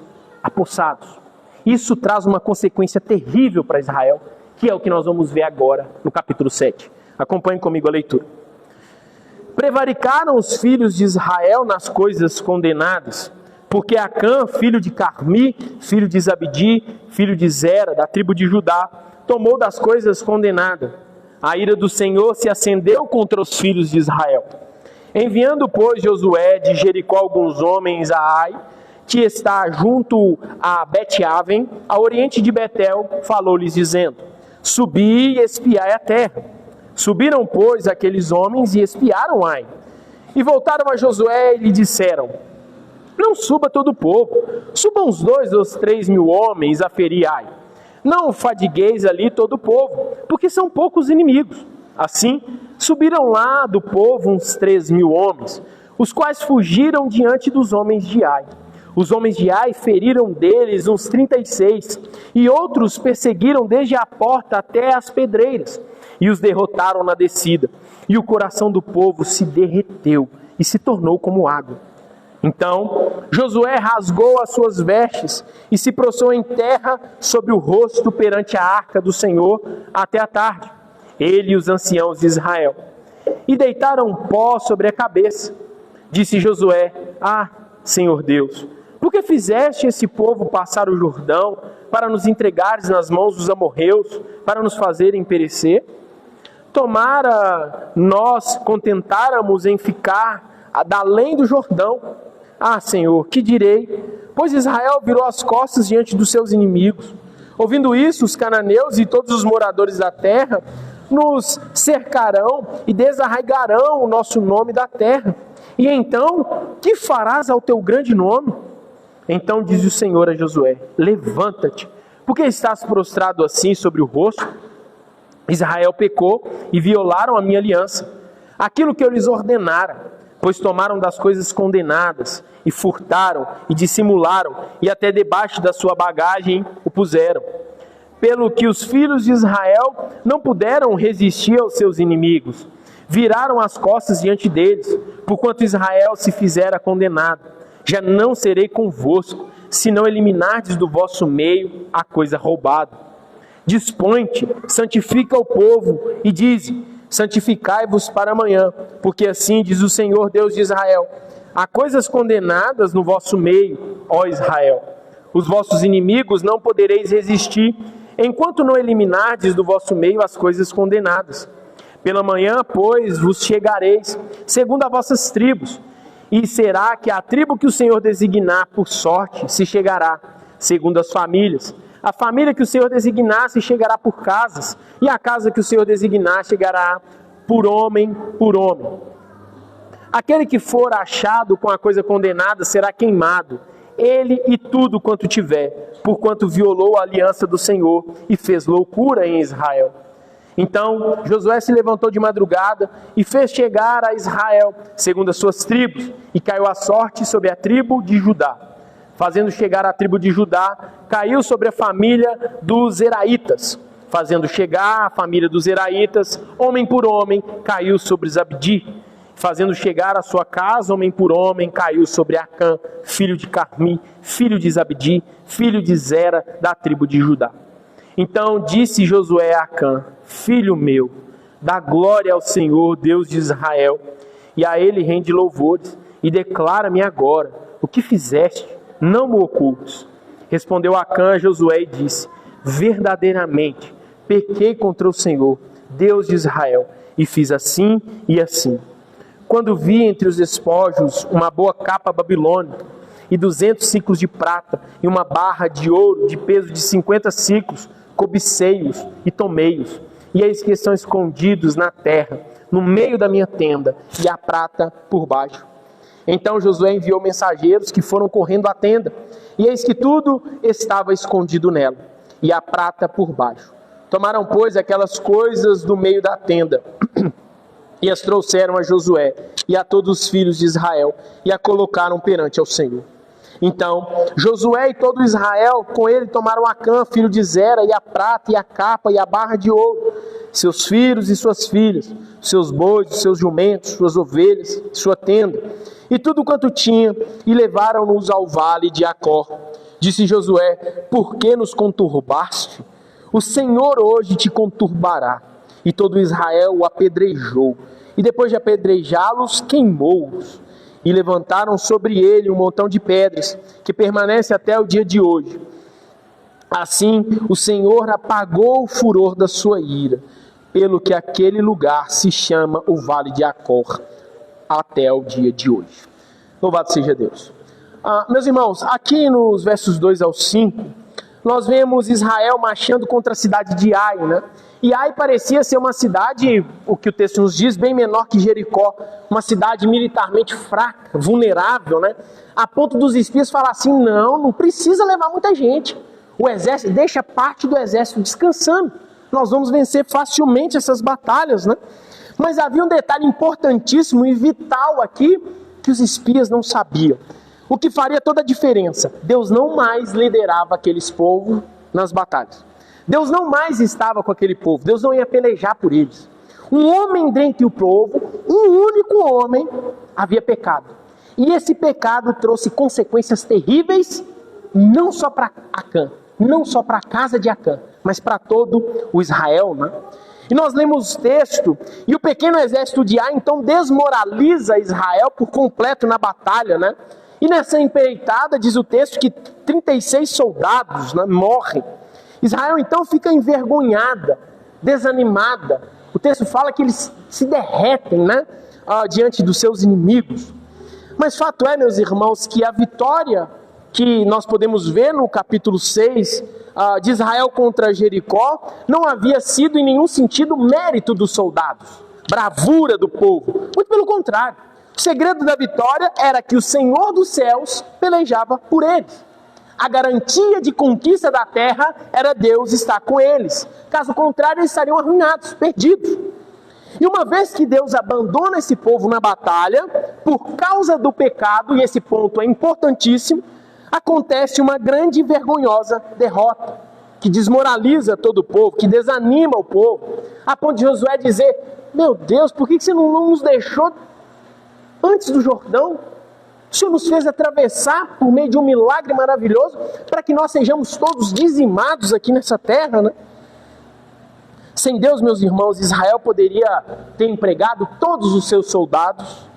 apossados. Isso traz uma consequência terrível para Israel, que é o que nós vamos ver agora no capítulo 7. Acompanhe comigo a leitura. Prevaricaram os filhos de Israel nas coisas condenadas, porque Acã, filho de Carmi, filho de Zabdi, filho de Zera, da tribo de Judá, tomou das coisas condenadas. A ira do Senhor se acendeu contra os filhos de Israel. Enviando, pois, Josué de Jericó alguns homens a Ai, que está junto a Bet-Aven, a oriente de Betel, falou-lhes dizendo: subi e espiai a terra. Subiram, pois, aqueles homens e espiaram Ai. E voltaram a Josué e lhe disseram: não suba todo o povo, subam uns 2 ou 3 mil homens a ferir Ai. Não fadigueis ali todo o povo, porque são poucos inimigos. Assim, subiram lá do povo uns 3 mil homens, os quais fugiram diante dos homens de Ai. Os homens de Ai feriram deles uns 36, e outros perseguiram desde a porta até as pedreiras, e os derrotaram na descida. E o coração do povo se derreteu, e se tornou como água. Então Josué rasgou as suas vestes, e se prostrou em terra sobre o rosto perante a arca do Senhor até a tarde, ele e os anciãos de Israel. E deitaram pó sobre a cabeça. Disse Josué: Senhor Deus, por que fizeste esse povo passar o Jordão, para nos entregares nas mãos dos amorreus, para nos fazerem perecer? Tomara nós contentáramos em ficar além do Jordão. Senhor, que direi? Pois Israel virou as costas diante dos seus inimigos. Ouvindo isso, os cananeus e todos os moradores da terra nos cercarão e desarraigarão o nosso nome da terra. E então, que farás ao teu grande nome? Então diz o Senhor a Josué: levanta-te, porque estás prostrado assim sobre o rosto? Israel pecou e violaram a minha aliança, aquilo que eu lhes ordenara, pois tomaram das coisas condenadas, e furtaram, e dissimularam, e até debaixo da sua bagagem o puseram. Pelo que os filhos de Israel não puderam resistir aos seus inimigos, viraram as costas diante deles, porquanto Israel se fizera condenado. Já não serei convosco, se não eliminardes do vosso meio a coisa roubada. Dispõe-te, santifica o povo, e dize: santificai-vos para amanhã, porque assim diz o Senhor Deus de Israel: há coisas condenadas no vosso meio, ó Israel. Os vossos inimigos não podereis resistir, enquanto não eliminardes do vosso meio as coisas condenadas. Pela manhã, pois, vos chegareis, segundo as vossas tribos, e será que a tribo que o Senhor designar por sorte se chegará, segundo as famílias. A família que o Senhor designar se chegará por casas, e a casa que o Senhor designar chegará por homem por homem. Aquele que for achado com a coisa condenada será queimado, ele e tudo quanto tiver, porquanto violou a aliança do Senhor e fez loucura em Israel. Então Josué se levantou de madrugada e fez chegar a Israel, segundo as suas tribos, e caiu a sorte sobre a tribo de Judá. Fazendo chegar a tribo de Judá, caiu sobre a família dos Zeraitas. Fazendo chegar a família dos Zeraitas, homem por homem, caiu sobre Zabdi. Fazendo chegar a sua casa, homem por homem, caiu sobre Acã, filho de Carmi, filho de Zabdi, filho de Zera, da tribo de Judá. Então disse Josué a Acã: filho meu, dá glória ao Senhor, Deus de Israel, e a ele rende louvores, e declara-me agora o que fizeste, não me ocultes. Respondeu Acã a Josué e disse: verdadeiramente pequei contra o Senhor, Deus de Israel, e fiz assim e assim. Quando vi entre os despojos uma boa capa babilônica, e 200 ciclos de prata, e uma barra de ouro de peso de 50 ciclos, cobicei-os e tomei-os. E eis que estão escondidos na terra, no meio da minha tenda, e a prata por baixo. Então Josué enviou mensageiros que foram correndo à tenda, e eis que tudo estava escondido nela, e a prata por baixo. Tomaram, pois, aquelas coisas do meio da tenda, e as trouxeram a Josué e a todos os filhos de Israel, e a colocaram perante ao Senhor. Então Josué e todo Israel com ele tomaram Acã, filho de Zera, e a prata, e a capa, e a barra de ouro, seus filhos e suas filhas, seus bois, seus jumentos, suas ovelhas, sua tenda, e tudo quanto tinha, e levaram-nos ao vale de Acor. Disse Josué: por que nos conturbaste? O Senhor hoje te conturbará. E todo Israel o apedrejou, e depois de apedrejá-los, queimou-os. E levantaram sobre ele um montão de pedras, que permanece até o dia de hoje. Assim o Senhor apagou o furor da sua ira, pelo que aquele lugar se chama o Vale de Acor, até o dia de hoje. Louvado seja Deus. Meus irmãos, aqui nos versos 2 ao 5, nós vemos Israel marchando contra a cidade de Ai, né? E Ai parecia ser uma cidade, o que o texto nos diz, bem menor que Jericó, uma cidade militarmente fraca, vulnerável, né? A ponto dos espias falar assim: não precisa levar muita gente. O exército, deixa parte do exército descansando. Nós vamos vencer facilmente essas batalhas, né? Mas havia um detalhe importantíssimo e vital aqui que os espias não sabiam. O que faria toda a diferença: Deus não mais liderava aqueles povos nas batalhas. Deus não mais estava com aquele povo. Deus não ia pelejar por eles. Um homem dentre o povo, um único homem, havia pecado. E esse pecado trouxe consequências terríveis, não só para Acã, não só para a casa de Acã, mas para todo o Israel, né? E nós lemos o texto, e o pequeno exército de Ai então desmoraliza Israel por completo na batalha, né? E nessa empreitada, diz o texto, que 36 soldados, né, morrem. Israel então fica envergonhada, desanimada. O texto fala que eles se derretem, né, diante dos seus inimigos. Mas fato é, meus irmãos, que a vitória que nós podemos ver no capítulo 6 de Israel contra Jericó não havia sido em nenhum sentido mérito dos soldados, bravura do povo. Muito pelo contrário. O segredo da vitória era que o Senhor dos céus pelejava por eles. A garantia de conquista da terra era Deus estar com eles. Caso contrário, eles estariam arruinados, perdidos. E uma vez que Deus abandona esse povo na batalha, por causa do pecado, e esse ponto é importantíssimo, acontece uma grande e vergonhosa derrota, que desmoraliza todo o povo, que desanima o povo, a ponto de Josué dizer: meu Deus, por que você não nos deixou antes do Jordão? O Senhor nos fez atravessar por meio de um milagre maravilhoso para que nós sejamos todos dizimados aqui nessa terra, né? Sem Deus, meus irmãos, Israel poderia ter empregado todos os seus soldados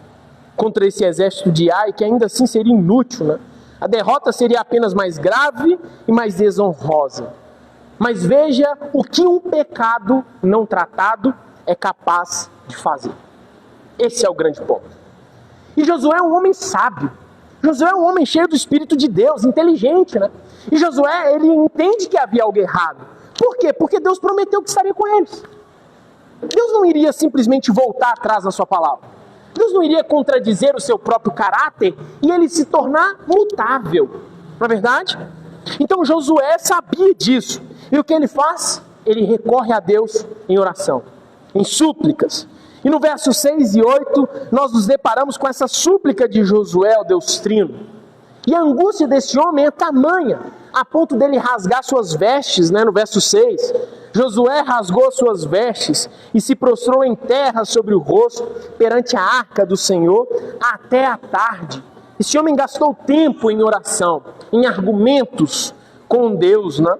contra esse exército de Ai, que ainda assim seria inútil, né? A derrota seria apenas mais grave e mais desonrosa. Mas veja o que um pecado não tratado é capaz de fazer. Esse é o grande ponto. E Josué é um homem sábio. Josué é um homem cheio do Espírito de Deus, inteligente, né? E Josué, ele entende que havia algo errado. Por quê? Porque Deus prometeu que estaria com eles. Deus não iria simplesmente voltar atrás na sua palavra. Deus não iria contradizer o seu próprio caráter e ele se tornar mutável. Não é verdade? Então Josué sabia disso. E o que ele faz? Ele recorre a Deus em oração, em súplicas. E no versos 6 e 8, nós nos deparamos com essa súplica de Josué ao Deus Trino. E a angústia desse homem é tamanha, a ponto dele rasgar suas vestes, né? No verso 6, Josué rasgou suas vestes e se prostrou em terra sobre o rosto, perante a arca do Senhor, até a tarde. Esse homem gastou tempo em oração, em argumentos com Deus, né?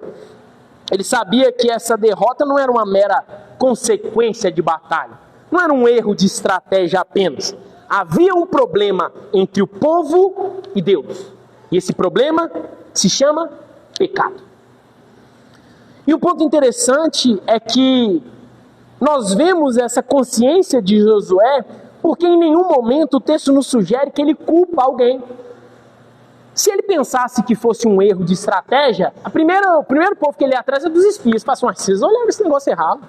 Ele sabia que essa derrota não era uma mera consequência de batalha. Não era um erro de estratégia apenas. Havia um problema entre o povo e Deus. E esse problema se chama pecado. E um ponto interessante é que nós vemos essa consciência de Josué, porque em nenhum momento o texto nos sugere que ele culpa alguém. Se ele pensasse que fosse um erro de estratégia, o primeiro povo que ele ia atrás é dos espias. Fala assim, mas vocês olharam esse negócio errado.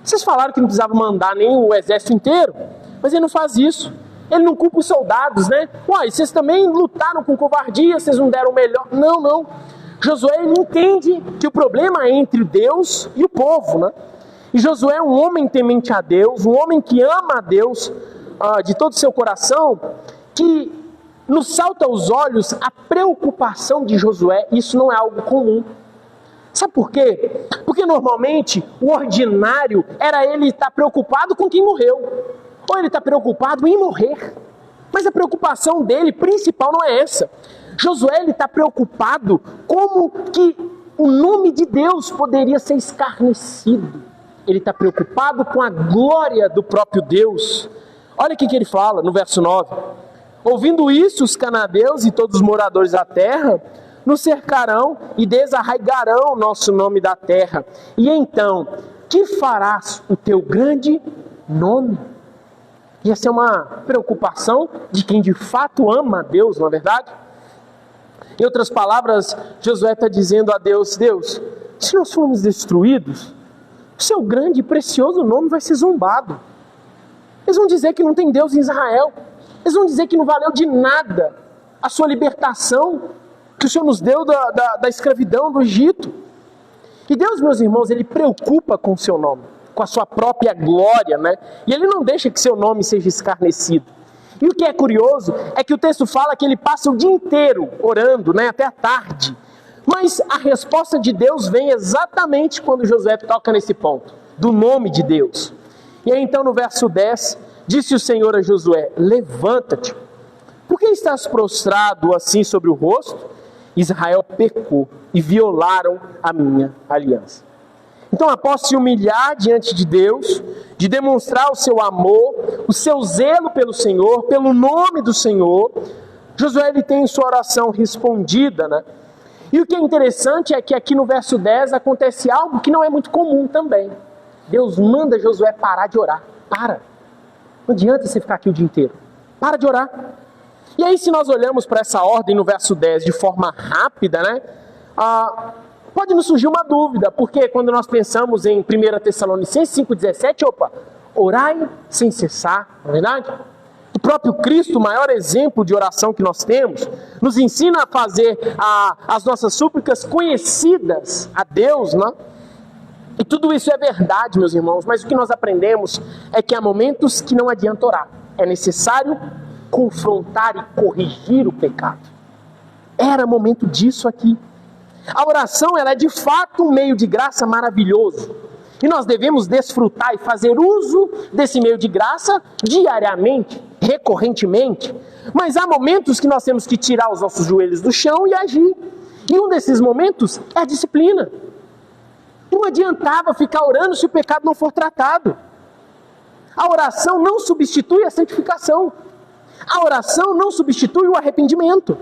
Vocês falaram que não precisava mandar nem o exército inteiro, mas ele não faz isso. Ele não culpa os soldados, né? Uai, vocês também lutaram com covardia, vocês não deram o melhor. Não. Josué, ele entende que o problema é entre Deus e o povo, né? E Josué é um homem temente a Deus, um homem que ama a Deus de todo o seu coração, que nos salta aos olhos a preocupação de Josué. Isso não é algo comum. Sabe por quê? Porque normalmente o ordinário era ele estar preocupado com quem morreu, ou ele está preocupado em morrer. Mas a preocupação dele principal não é essa. Josué está preocupado como que o nome de Deus poderia ser escarnecido. Ele está preocupado com a glória do próprio Deus. Olha o que ele fala no verso 9. Ouvindo isso, os cananeus e todos os moradores da terra nos cercarão e desarraigarão o nosso nome da terra. E então, que farás o teu grande nome? E essa é uma preocupação de quem de fato ama a Deus, não é verdade? Em outras palavras, Josué está dizendo a Deus, Deus, se nós formos destruídos, o seu grande e precioso nome vai ser zombado. Eles vão dizer que não tem Deus em Israel. Eles vão dizer que não valeu de nada a sua libertação que o Senhor nos deu da escravidão do Egito. E Deus, meus irmãos, Ele preocupa com o seu nome, com a sua própria glória, né? E Ele não deixa que seu nome seja escarnecido. E o que é curioso é que o texto fala que ele passa o dia inteiro orando, né, até a tarde. Mas a resposta de Deus vem exatamente quando Josué toca nesse ponto, do nome de Deus. E aí então no verso 10, disse o Senhor a Josué, levanta-te, por que estás prostrado assim sobre o rosto? Israel pecou e violaram a minha aliança. Então após se humilhar diante de Deus, de demonstrar o seu amor, o seu zelo pelo Senhor, pelo nome do Senhor, Josué ele tem sua oração respondida, né? E o que é interessante é que aqui no verso 10 acontece algo que não é muito comum também. Deus manda Josué parar de orar. Para. Não adianta você ficar aqui o dia inteiro. Para de orar. E aí se nós olhamos para essa ordem no verso 10 de forma rápida, né? Pode nos surgir uma dúvida, porque quando nós pensamos em 1 Tessalonicenses 5,17, orai sem cessar, não é verdade? O próprio Cristo, o maior exemplo de oração que nós temos, nos ensina a fazer as nossas súplicas conhecidas a Deus, né? E tudo isso é verdade, meus irmãos, mas o que nós aprendemos é que há momentos que não adianta orar. É necessário confrontar e corrigir o pecado. Era momento disso aqui. A oração ela é de fato um meio de graça maravilhoso. E nós devemos desfrutar e fazer uso desse meio de graça diariamente, recorrentemente. Mas há momentos que nós temos que tirar os nossos joelhos do chão e agir. E um desses momentos é a disciplina. Não adiantava ficar orando se o pecado não for tratado. A oração não substitui a santificação. A oração não substitui o arrependimento.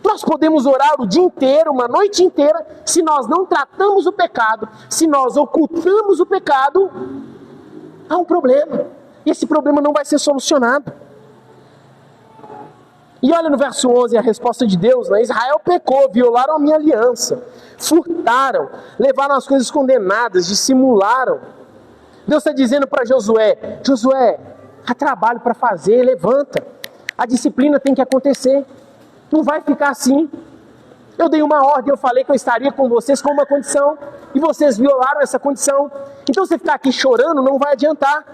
Nós podemos orar o dia inteiro, uma noite inteira, se nós não tratamos o pecado, se nós ocultamos o pecado, há um problema. E esse problema não vai ser solucionado. E olha no verso 11 a resposta de Deus, né? Israel pecou, violaram a minha aliança, furtaram, levaram as coisas condenadas, dissimularam. Deus está dizendo para Josué, Josué, há trabalho para fazer, levanta. A disciplina tem que acontecer. Não vai ficar assim. Eu dei uma ordem, eu falei que eu estaria com vocês com uma condição, e vocês violaram essa condição. Então você ficar aqui chorando não vai adiantar.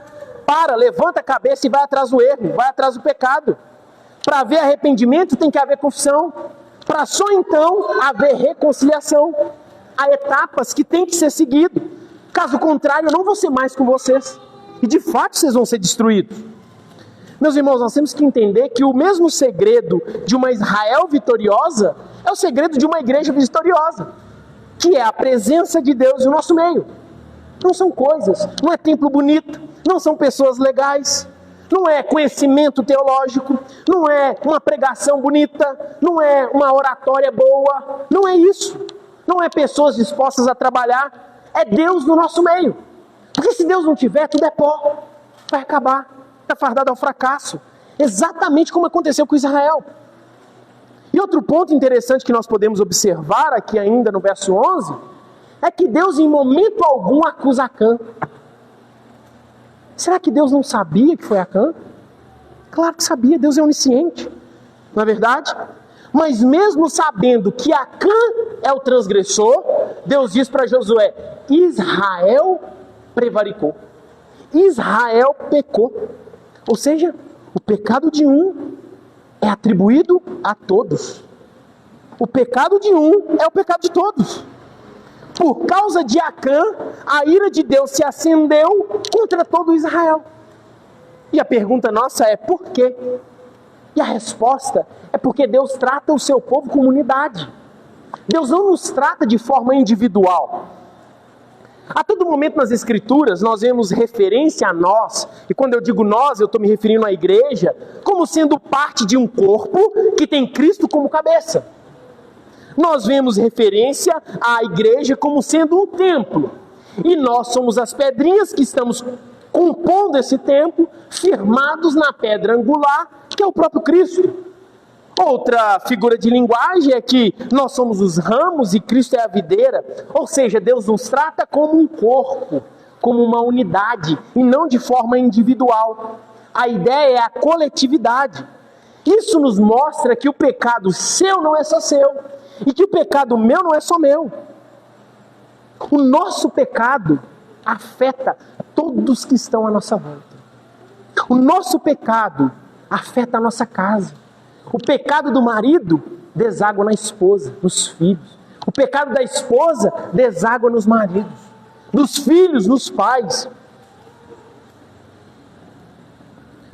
Para, levanta a cabeça e vai atrás do erro, vai atrás do pecado. Para haver arrependimento tem que haver confissão. Para só então haver reconciliação. Há etapas que tem que ser seguido. Caso contrário, eu não vou ser mais com vocês. E de fato vocês vão ser destruídos. Meus irmãos, nós temos que entender que o mesmo segredo de uma Israel vitoriosa é o segredo de uma igreja vitoriosa, que é a presença de Deus no nosso meio. Não são coisas, não é templo bonito, não são pessoas legais, não é conhecimento teológico, não é uma pregação bonita, não é uma oratória boa, não é isso. Não é pessoas dispostas a trabalhar, é Deus no nosso meio. Porque se Deus não tiver, tudo é pó, vai acabar. Está fardado ao fracasso, exatamente como aconteceu com Israel. E outro ponto interessante que nós podemos observar aqui ainda no verso 11, é que Deus em momento algum acusa Acã. Será que Deus não sabia que foi Acã? Claro que sabia, Deus é onisciente, não é verdade? Mas mesmo sabendo que Acã é o transgressor, Deus diz para Josué: Israel prevaricou. Israel pecou. Ou seja, o pecado de um é atribuído a todos. O pecado de um é o pecado de todos. Por causa de Acã, a ira de Deus se acendeu contra todo Israel. E a pergunta nossa é: por quê? E a resposta é porque Deus trata o seu povo como unidade. Deus não nos trata de forma individual. A todo momento nas Escrituras nós vemos referência a nós, e quando eu digo nós, eu estou me referindo à igreja, como sendo parte de um corpo que tem Cristo como cabeça. Nós vemos referência à igreja como sendo um templo, e nós somos as pedrinhas que estamos compondo esse templo, firmados na pedra angular, que é o próprio Cristo. Outra figura de linguagem é que nós somos os ramos e Cristo é a videira. Ou seja, Deus nos trata como um corpo, como uma unidade, e não de forma individual. A ideia é a coletividade. Isso nos mostra que o pecado seu não é só seu, e que o pecado meu não é só meu. O nosso pecado afeta todos que estão à nossa volta. O nosso pecado afeta a nossa casa. O pecado do marido deságua na esposa, nos filhos. O pecado da esposa deságua nos maridos, dos filhos, nos pais.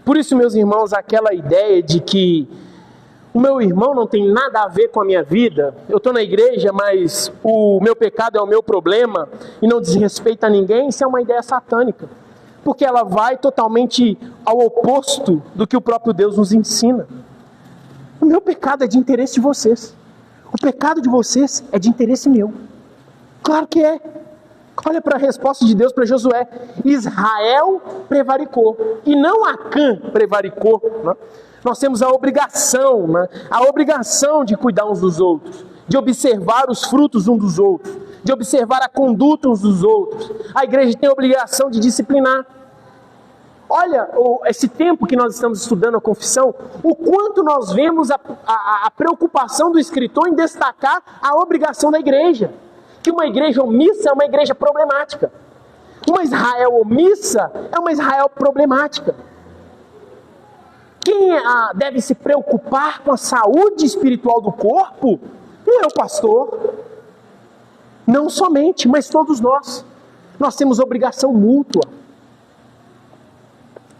Por isso, meus irmãos, aquela ideia de que o meu irmão não tem nada a ver com a minha vida, eu estou na igreja, mas o meu pecado é o meu problema e não desrespeita a ninguém, isso é uma ideia satânica. Porque ela vai totalmente ao oposto do que o próprio Deus nos ensina. O meu pecado é de interesse de vocês. O pecado de vocês é de interesse meu. Claro que é. Olha para a resposta de Deus para Josué. Israel prevaricou. E não Acã prevaricou. Né? Nós temos a obrigação, né? A obrigação de cuidar uns dos outros. De observar os frutos uns dos outros. De observar a conduta uns dos outros. A igreja tem a obrigação de disciplinar. Olha, esse tempo que nós estamos estudando a confissão, o quanto nós vemos a preocupação do escritor em destacar a obrigação da igreja. Que uma igreja omissa é uma igreja problemática. Uma Israel omissa é uma Israel problemática. Quem deve se preocupar com a saúde espiritual do corpo não é o pastor. Não somente, mas todos nós. Nós temos obrigação mútua.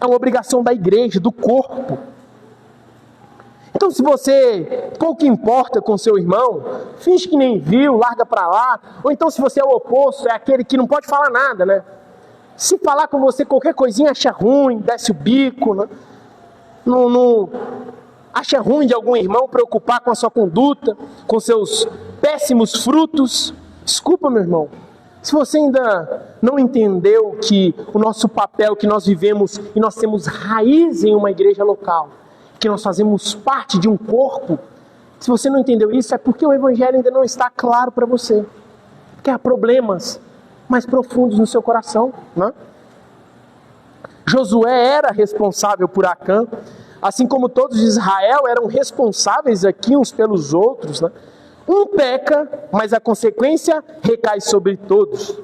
É uma obrigação da igreja, do corpo. Então, se você pouco importa com seu irmão, finge que nem viu, larga para lá. Ou então, se você é o oposto, é aquele que não pode falar nada, né? Se falar com você qualquer coisinha, acha ruim, desce o bico, né? Não acha ruim de algum irmão preocupar com a sua conduta, com seus péssimos frutos. Desculpa, meu irmão. Se você ainda não entendeu que o nosso papel, que nós vivemos e nós temos raiz em uma igreja local, que nós fazemos parte de um corpo, se você não entendeu isso, é porque o evangelho ainda não está claro para você. Porque há problemas mais profundos no seu coração, né? Josué era responsável por Acã, assim como todos de Israel eram responsáveis aqui uns pelos outros, né? Um peca, mas a consequência recai sobre todos.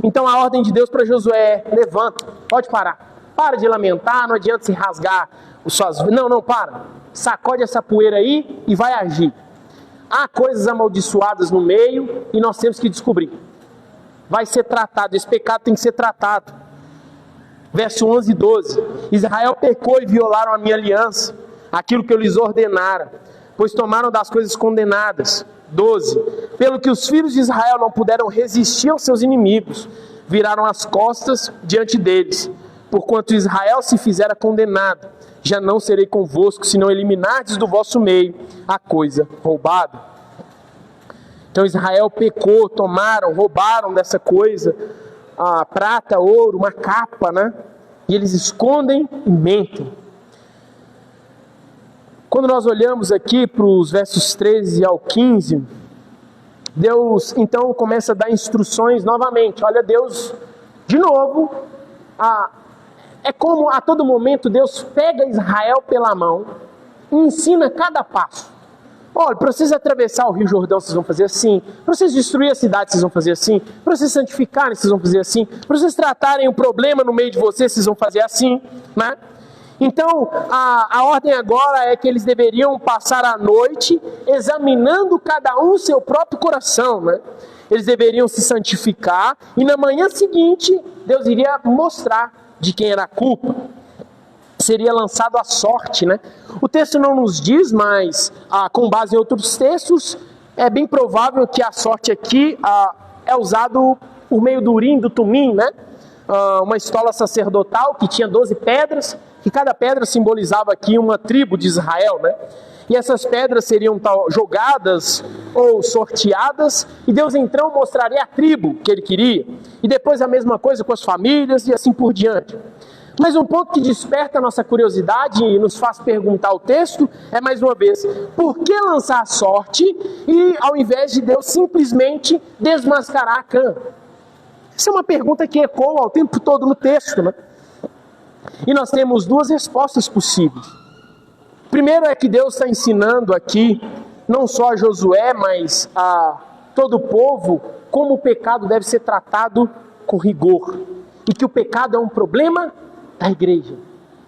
Então a ordem de Deus para Josué é: levanta, pode parar. Para de lamentar, não adianta se rasgar os suas... Não, para. Sacode essa poeira aí e vai agir. Há coisas amaldiçoadas no meio e nós temos que descobrir. Vai ser tratado, esse pecado tem que ser tratado. Verso 11 e 12. Israel pecou e violaram a minha aliança, aquilo que eu lhes ordenara, pois tomaram das coisas condenadas. 12. Pelo que os filhos de Israel não puderam resistir aos seus inimigos, viraram as costas diante deles. Porquanto Israel se fizera condenado, já não serei convosco, se não eliminardes do vosso meio a coisa roubada. Então Israel pecou, tomaram, roubaram dessa coisa, a prata, ouro, uma capa, né? E eles escondem e mentem. Quando nós olhamos aqui para os versos 13 ao 15, Deus então começa a dar instruções novamente. Olha, Deus, de novo, é como a todo momento Deus pega Israel pela mão e ensina cada passo. Olha, para vocês atravessar o Rio Jordão, vocês vão fazer assim. Para vocês destruir a cidade, vocês vão fazer assim. Para vocês santificarem, vocês vão fazer assim. Para vocês tratarem o problema no meio de vocês vão fazer assim, né? Então, a ordem agora é que eles deveriam passar a noite examinando cada um seu próprio coração, né? Eles deveriam se santificar e na manhã seguinte, Deus iria mostrar de quem era a culpa. Seria lançado a sorte, né? O texto não nos diz, mas com base em outros textos, é bem provável que a sorte aqui é usado por meio do Urim, do Tumim, né? Uma estola sacerdotal que tinha 12 pedras, que cada pedra simbolizava aqui uma tribo de Israel, né? E essas pedras seriam jogadas ou sorteadas, e Deus então mostraria a tribo que ele queria. E depois a mesma coisa com as famílias e assim por diante. Mas um ponto que desperta a nossa curiosidade e nos faz perguntar o texto é, mais uma vez, por que lançar a sorte e ao invés de Deus simplesmente desmascarar Acã? Essa é uma pergunta que ecoa o tempo todo no texto, né? E nós temos duas respostas possíveis. Primeiro é que Deus está ensinando aqui, não só a Josué, mas a todo o povo, como o pecado deve ser tratado com rigor. E que o pecado é um problema da igreja.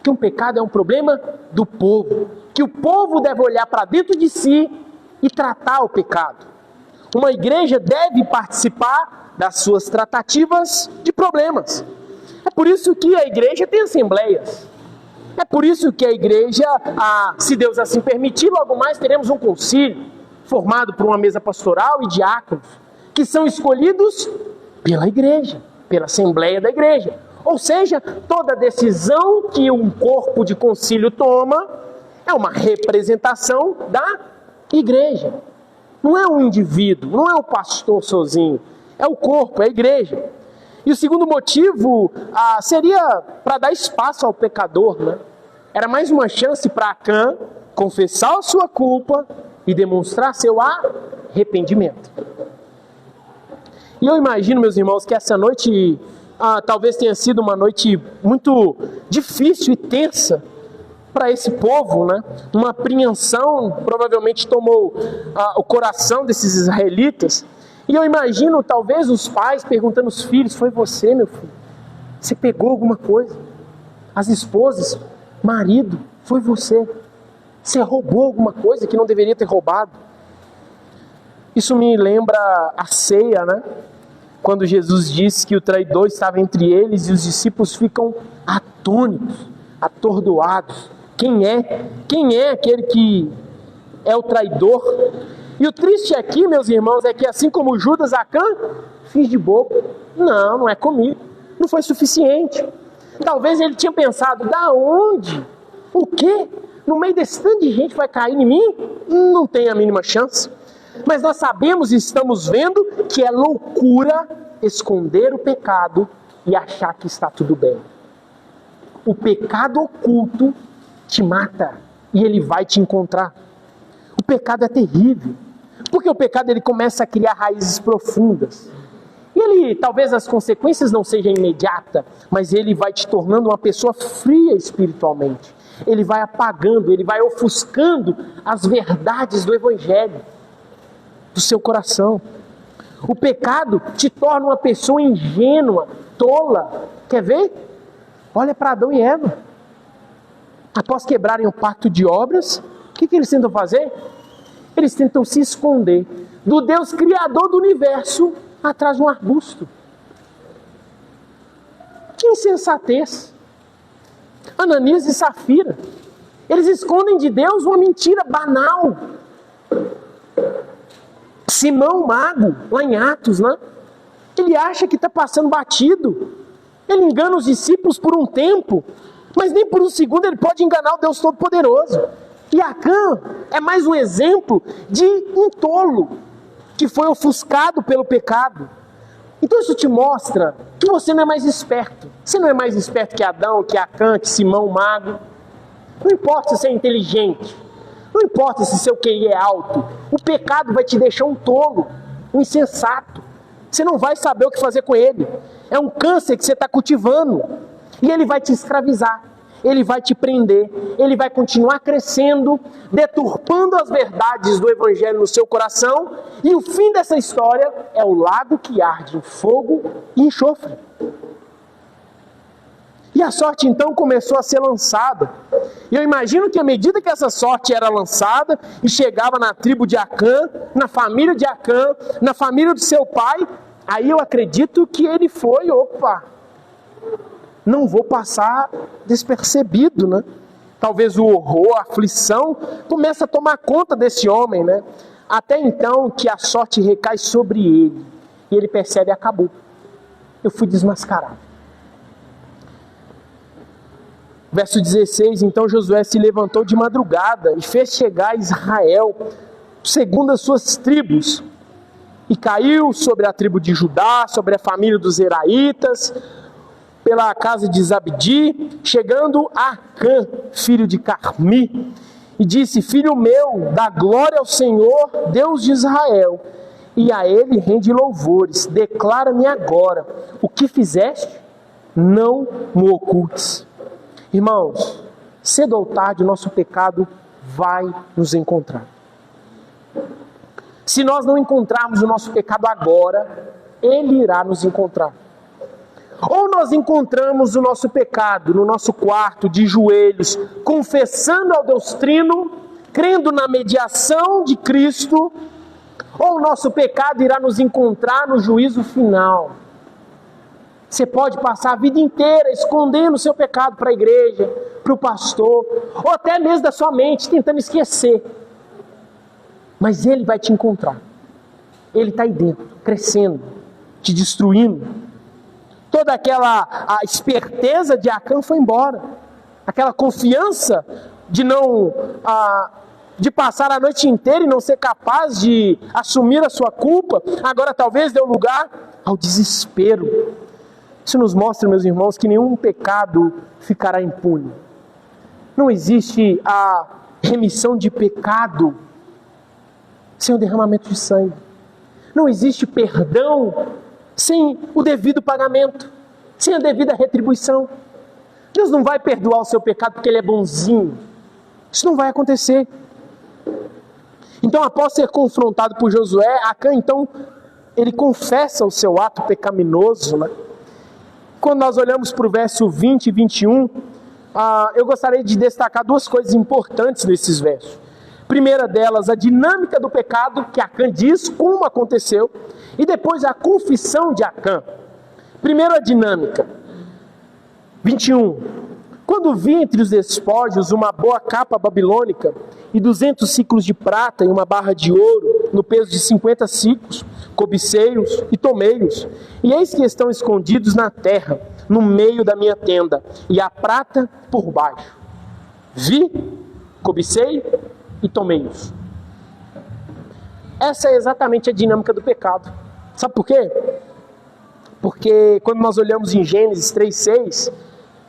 Que o pecado é um problema do povo. Que o povo deve olhar para dentro de si e tratar o pecado. Uma igreja deve participar das suas tratativas de problemas. É por isso que a igreja tem assembleias. É por isso que a igreja, se Deus assim permitir, logo mais teremos um concílio formado por uma mesa pastoral e diáconos, que são escolhidos pela igreja, pela assembleia da igreja. Ou seja, toda decisão que um corpo de concílio toma é uma representação da igreja. Não é um indivíduo, não é o pastor sozinho, é o corpo, é a igreja. E o segundo motivo seria para dar espaço ao pecador, né? Era mais uma chance para Acã confessar a sua culpa e demonstrar seu arrependimento. E eu imagino, meus irmãos, que essa noite talvez tenha sido uma noite muito difícil e tensa para esse povo, né? Uma apreensão provavelmente tomou o coração desses israelitas. E eu imagino, talvez, os pais perguntando aos filhos: foi você, meu filho? Você pegou alguma coisa? As esposas: marido, foi você? Você roubou alguma coisa que não deveria ter roubado? Isso me lembra a ceia, né? Quando Jesus disse que o traidor estava entre eles e os discípulos ficam atônitos, atordoados. Quem é aquele que é o traidor? E o triste aqui, meus irmãos, é que assim como Judas, Acã fiz de bobo. Não é comigo. Não foi suficiente. Talvez ele tinha pensado: da onde? O quê? No meio desse tanto de gente vai cair em mim? Não tem a mínima chance. Mas nós sabemos e estamos vendo que é loucura esconder o pecado e achar que está tudo bem. O pecado oculto te mata e ele vai te encontrar. O pecado é terrível, porque o pecado ele começa a criar raízes profundas. E talvez as consequências não sejam imediatas, mas ele vai te tornando uma pessoa fria espiritualmente. Ele vai apagando, ele vai ofuscando as verdades do Evangelho do seu coração. O pecado te torna uma pessoa ingênua, tola. Quer ver? Olha para Adão e Eva. Após quebrarem o pacto de obras, o que eles tentam fazer? Eles tentam se esconder do Deus Criador do universo atrás de um arbusto. Que insensatez! Ananias e Safira, eles escondem de Deus uma mentira banal. Simão, mago, lá em Atos, né? Ele acha que está passando batido. Ele engana os discípulos por um tempo, mas nem por um segundo ele pode enganar o Deus Todo-Poderoso. E Acã é mais um exemplo de um tolo que foi ofuscado pelo pecado. Então isso te mostra que você não é mais esperto. Você não é mais esperto que Adão, que Acã, que Simão, o mago. Não importa se você é inteligente. Não importa se seu QI é alto, o pecado vai te deixar um tolo, um insensato. Você não vai saber o que fazer com ele. É um câncer que você está cultivando. E ele vai te escravizar. Ele vai te prender. Ele vai continuar crescendo, deturpando as verdades do Evangelho no seu coração. E o fim dessa história é o lago que arde em fogo e enxofre. E a sorte então começou a ser lançada. E eu imagino que à medida que essa sorte era lançada e chegava na tribo de Acã, na família de Acã, na família do seu pai, aí eu acredito que ele foi, não vou passar despercebido, né? Talvez o horror, a aflição, começa a tomar conta desse homem, né? Até então que a sorte recai sobre ele. E ele percebe, acabou. Eu fui desmascarado. Verso 16, então Josué se levantou de madrugada e fez chegar Israel segundo as suas tribos. E caiu sobre a tribo de Judá, sobre a família dos Zeraitas, pela casa de Zabdi, chegando a Acã, filho de Carmi, e disse: filho meu, dá glória ao Senhor, Deus de Israel, e a ele rende louvores. Declara-me agora, o que fizeste, não me ocultes. Irmãos, cedo ou tarde o nosso pecado vai nos encontrar. Se nós não encontrarmos o nosso pecado agora, ele irá nos encontrar. Ou nós encontramos o nosso pecado no nosso quarto, de joelhos, confessando ao Deus Trino, crendo na mediação de Cristo, ou o nosso pecado irá nos encontrar no juízo final. Você pode passar a vida inteira escondendo o seu pecado para a igreja, para o pastor, ou até mesmo da sua mente, tentando esquecer. Mas ele vai te encontrar. Ele está aí dentro, crescendo, te destruindo. Toda aquela esperteza de Acã foi embora. Aquela confiança de passar a noite inteira e não ser capaz de assumir a sua culpa, agora talvez deu lugar ao desespero. Isso nos mostra, meus irmãos, que nenhum pecado ficará impune. Não existe a remissão de pecado sem o derramamento de sangue. Não existe perdão sem o devido pagamento, sem a devida retribuição. Deus não vai perdoar o seu pecado porque ele é bonzinho. Isso não vai acontecer. Então, após ser confrontado por Josué, Acã, então, ele confessa o seu ato pecaminoso, né? Quando nós olhamos para o verso 20 e 21, eu gostaria de destacar duas coisas importantes nesses versos. Primeira delas, a dinâmica do pecado, que Acã diz como aconteceu, e depois a confissão de Acã. Primeiro, a dinâmica. 21. Quando vi entre os despojos uma boa capa babilônica e 200 ciclos de prata e uma barra de ouro, no peso de 50 ciclos, cobiceiros e tomeiros, e eis que estão escondidos na terra, no meio da minha tenda, e a prata por baixo. Vi, cobicei e tomeiros. Essa é exatamente a dinâmica do pecado. Sabe por quê? Porque quando nós olhamos em Gênesis 3:6,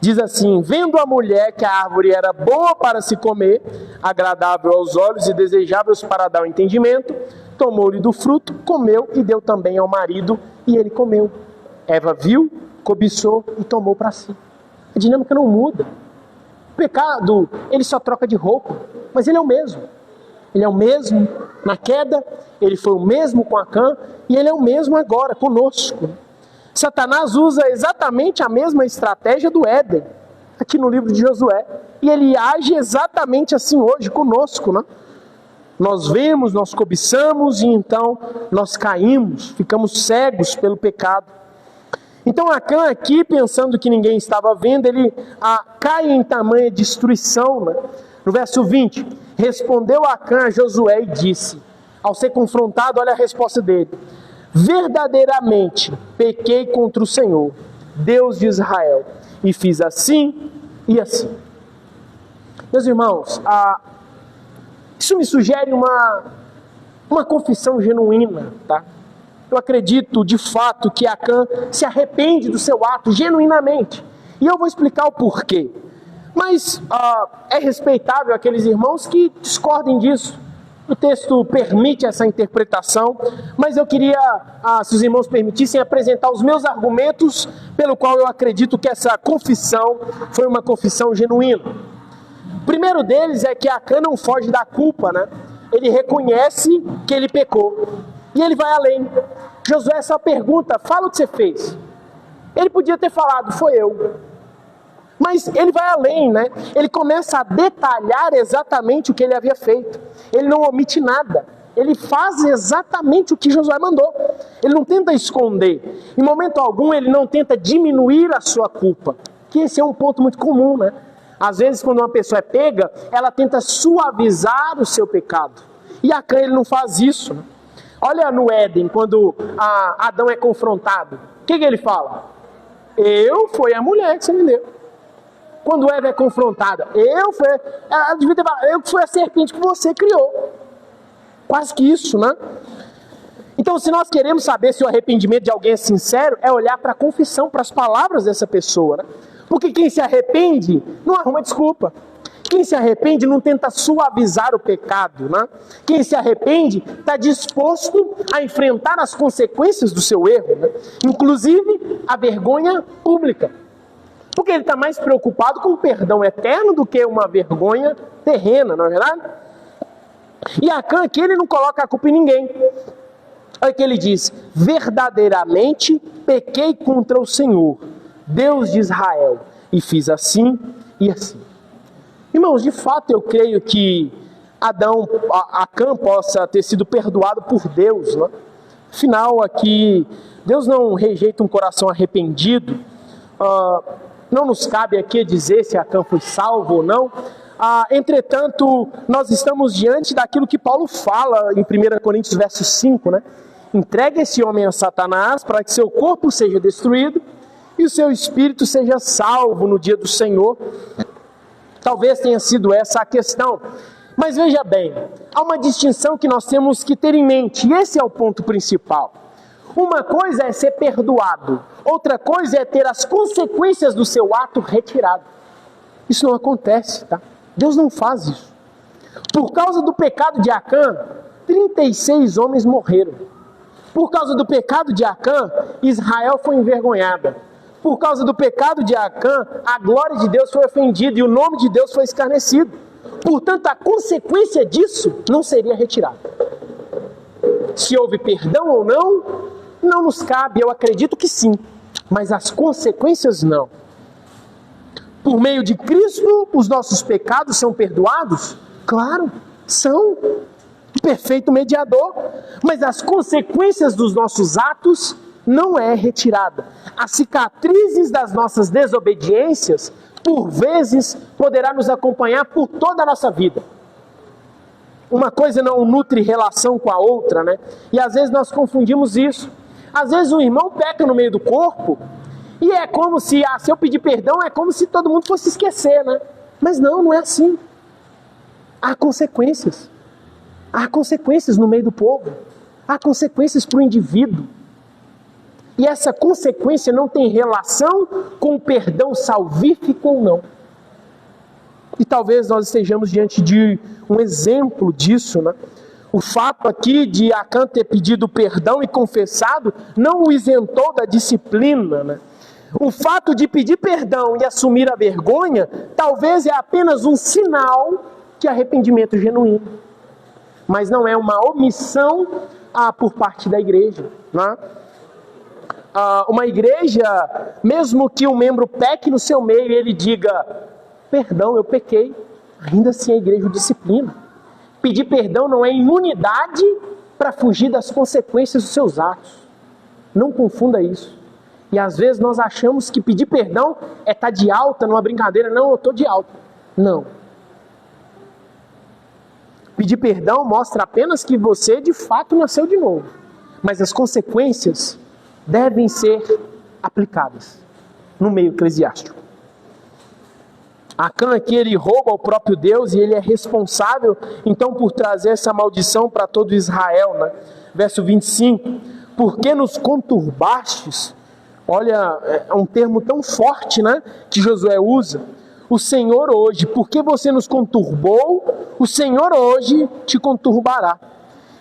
diz assim: vendo a mulher que a árvore era boa para se comer, agradável aos olhos e desejável para dar o entendimento, tomou-lhe do fruto, comeu e deu também ao marido, e ele comeu. Eva viu, cobiçou e tomou para si. A dinâmica não muda. O pecado, ele só troca de roupa, mas ele é o mesmo. Ele é o mesmo na queda, ele foi o mesmo com Acã, e ele é o mesmo agora conosco. Satanás usa exatamente a mesma estratégia do Éden, aqui no livro de Josué, e ele age exatamente assim hoje conosco, né? Nós vemos, nós cobiçamos e então nós caímos, ficamos cegos pelo pecado. Então Acã aqui, pensando que ninguém estava vendo, ele cai em tamanha destruição, né? No verso 20, respondeu Acã a Josué e disse, ao ser confrontado, olha a resposta dele: verdadeiramente pequei contra o Senhor, Deus de Israel, e fiz assim e assim. Meus irmãos, isso me sugere uma confissão genuína, tá? Eu acredito de fato que Acã se arrepende do seu ato genuinamente. E eu vou explicar o porquê. Mas é respeitável aqueles irmãos que discordem disso. O texto permite essa interpretação, mas eu queria, se os irmãos permitissem, apresentar os meus argumentos pelo qual eu acredito que essa confissão foi uma confissão genuína. O primeiro deles é que Acã não foge da culpa, né? Ele reconhece que ele pecou e ele vai além. Josué só pergunta, fala o que você fez. Ele podia ter falado, foi eu. Mas ele vai além, né? Ele começa a detalhar exatamente o que ele havia feito. Ele não omite nada. Ele faz exatamente o que Josué mandou. Ele não tenta esconder. Em momento algum, ele não tenta diminuir a sua culpa. Que esse é um ponto muito comum, né? Às vezes, quando uma pessoa é pega, ela tenta suavizar o seu pecado. E Acã, ele não faz isso, né? Olha no Éden, quando Adão é confrontado. O que ele fala? Foi a mulher que você me deu. Quando Eva é confrontada, ela devia ter falado, eu fui a serpente que você criou. Quase que isso, né? Então, se nós queremos saber se o arrependimento de alguém é sincero, é olhar para a confissão, para as palavras dessa pessoa, né? Porque quem se arrepende não arruma desculpa. Quem se arrepende não tenta suavizar o pecado, né? Quem se arrepende está disposto a enfrentar as consequências do seu erro, né? Inclusive a vergonha pública. Porque ele está mais preocupado com o perdão eterno do que uma vergonha terrena, não é verdade? E Acã aqui, ele não coloca a culpa em ninguém. Olha que ele diz, verdadeiramente pequei contra o Senhor, Deus de Israel, e fiz assim e assim. Irmãos, de fato eu creio que Acã possa ter sido perdoado por Deus, né? Afinal, aqui, Deus não rejeita um coração arrependido. Não nos cabe aqui dizer se Acã foi salvo ou não. Entretanto, nós estamos diante daquilo que Paulo fala em 1 Coríntios verso 5, né? Entregue esse homem a Satanás para que seu corpo seja destruído e o seu espírito seja salvo no dia do Senhor. Talvez tenha sido essa a questão. Mas veja bem, há uma distinção que nós temos que ter em mente, e esse é o ponto principal. Uma coisa é ser perdoado, outra coisa é ter as consequências do seu ato retirado. Isso não acontece, tá? Deus não faz isso. Por causa do pecado de Acã, 36 homens morreram. Por causa do pecado de Acã, Israel foi envergonhada. Por causa do pecado de Acã, a glória de Deus foi ofendida e o nome de Deus foi escarnecido. Portanto, a consequência disso não seria retirada. Se houve perdão ou não nos cabe, eu acredito que sim, mas as consequências não. Por meio de Cristo, os nossos pecados são perdoados? Claro, são. Perfeito mediador. Mas as consequências dos nossos atos não é retirada. As cicatrizes das nossas desobediências, por vezes, poderá nos acompanhar por toda a nossa vida. Uma coisa não nutre relação com a outra, né? E às vezes nós confundimos isso. Às vezes um irmão peca no meio do corpo e é como se eu pedir perdão, é como se todo mundo fosse esquecer, né? Mas não é assim. Há consequências. Há consequências no meio do povo. Há consequências para o indivíduo. E essa consequência não tem relação com o perdão salvífico ou não. E talvez nós estejamos diante de um exemplo disso, né? O fato aqui de Acã ter pedido perdão e confessado não o isentou da disciplina, né? O fato de pedir perdão e assumir a vergonha talvez é apenas um sinal de arrependimento genuíno. Mas não é uma omissão por parte da igreja, né? Uma igreja, mesmo que um membro peque no seu meio e ele diga, perdão, eu pequei, ainda assim a igreja o disciplina. Pedir perdão não é imunidade para fugir das consequências dos seus atos. Não confunda isso. E às vezes nós achamos que pedir perdão é estar de alta numa brincadeira. Não, eu estou de alta. Não. Pedir perdão mostra apenas que você de fato nasceu de novo. Mas as consequências devem ser aplicadas no meio eclesiástico. Acã aqui, ele rouba ao próprio Deus e ele é responsável, então, por trazer essa maldição para todo Israel, né? Verso 25, por que nos conturbastes? Olha, é um termo tão forte, né, que Josué usa. o Senhor hoje, porque você nos conturbou, o Senhor hoje te conturbará.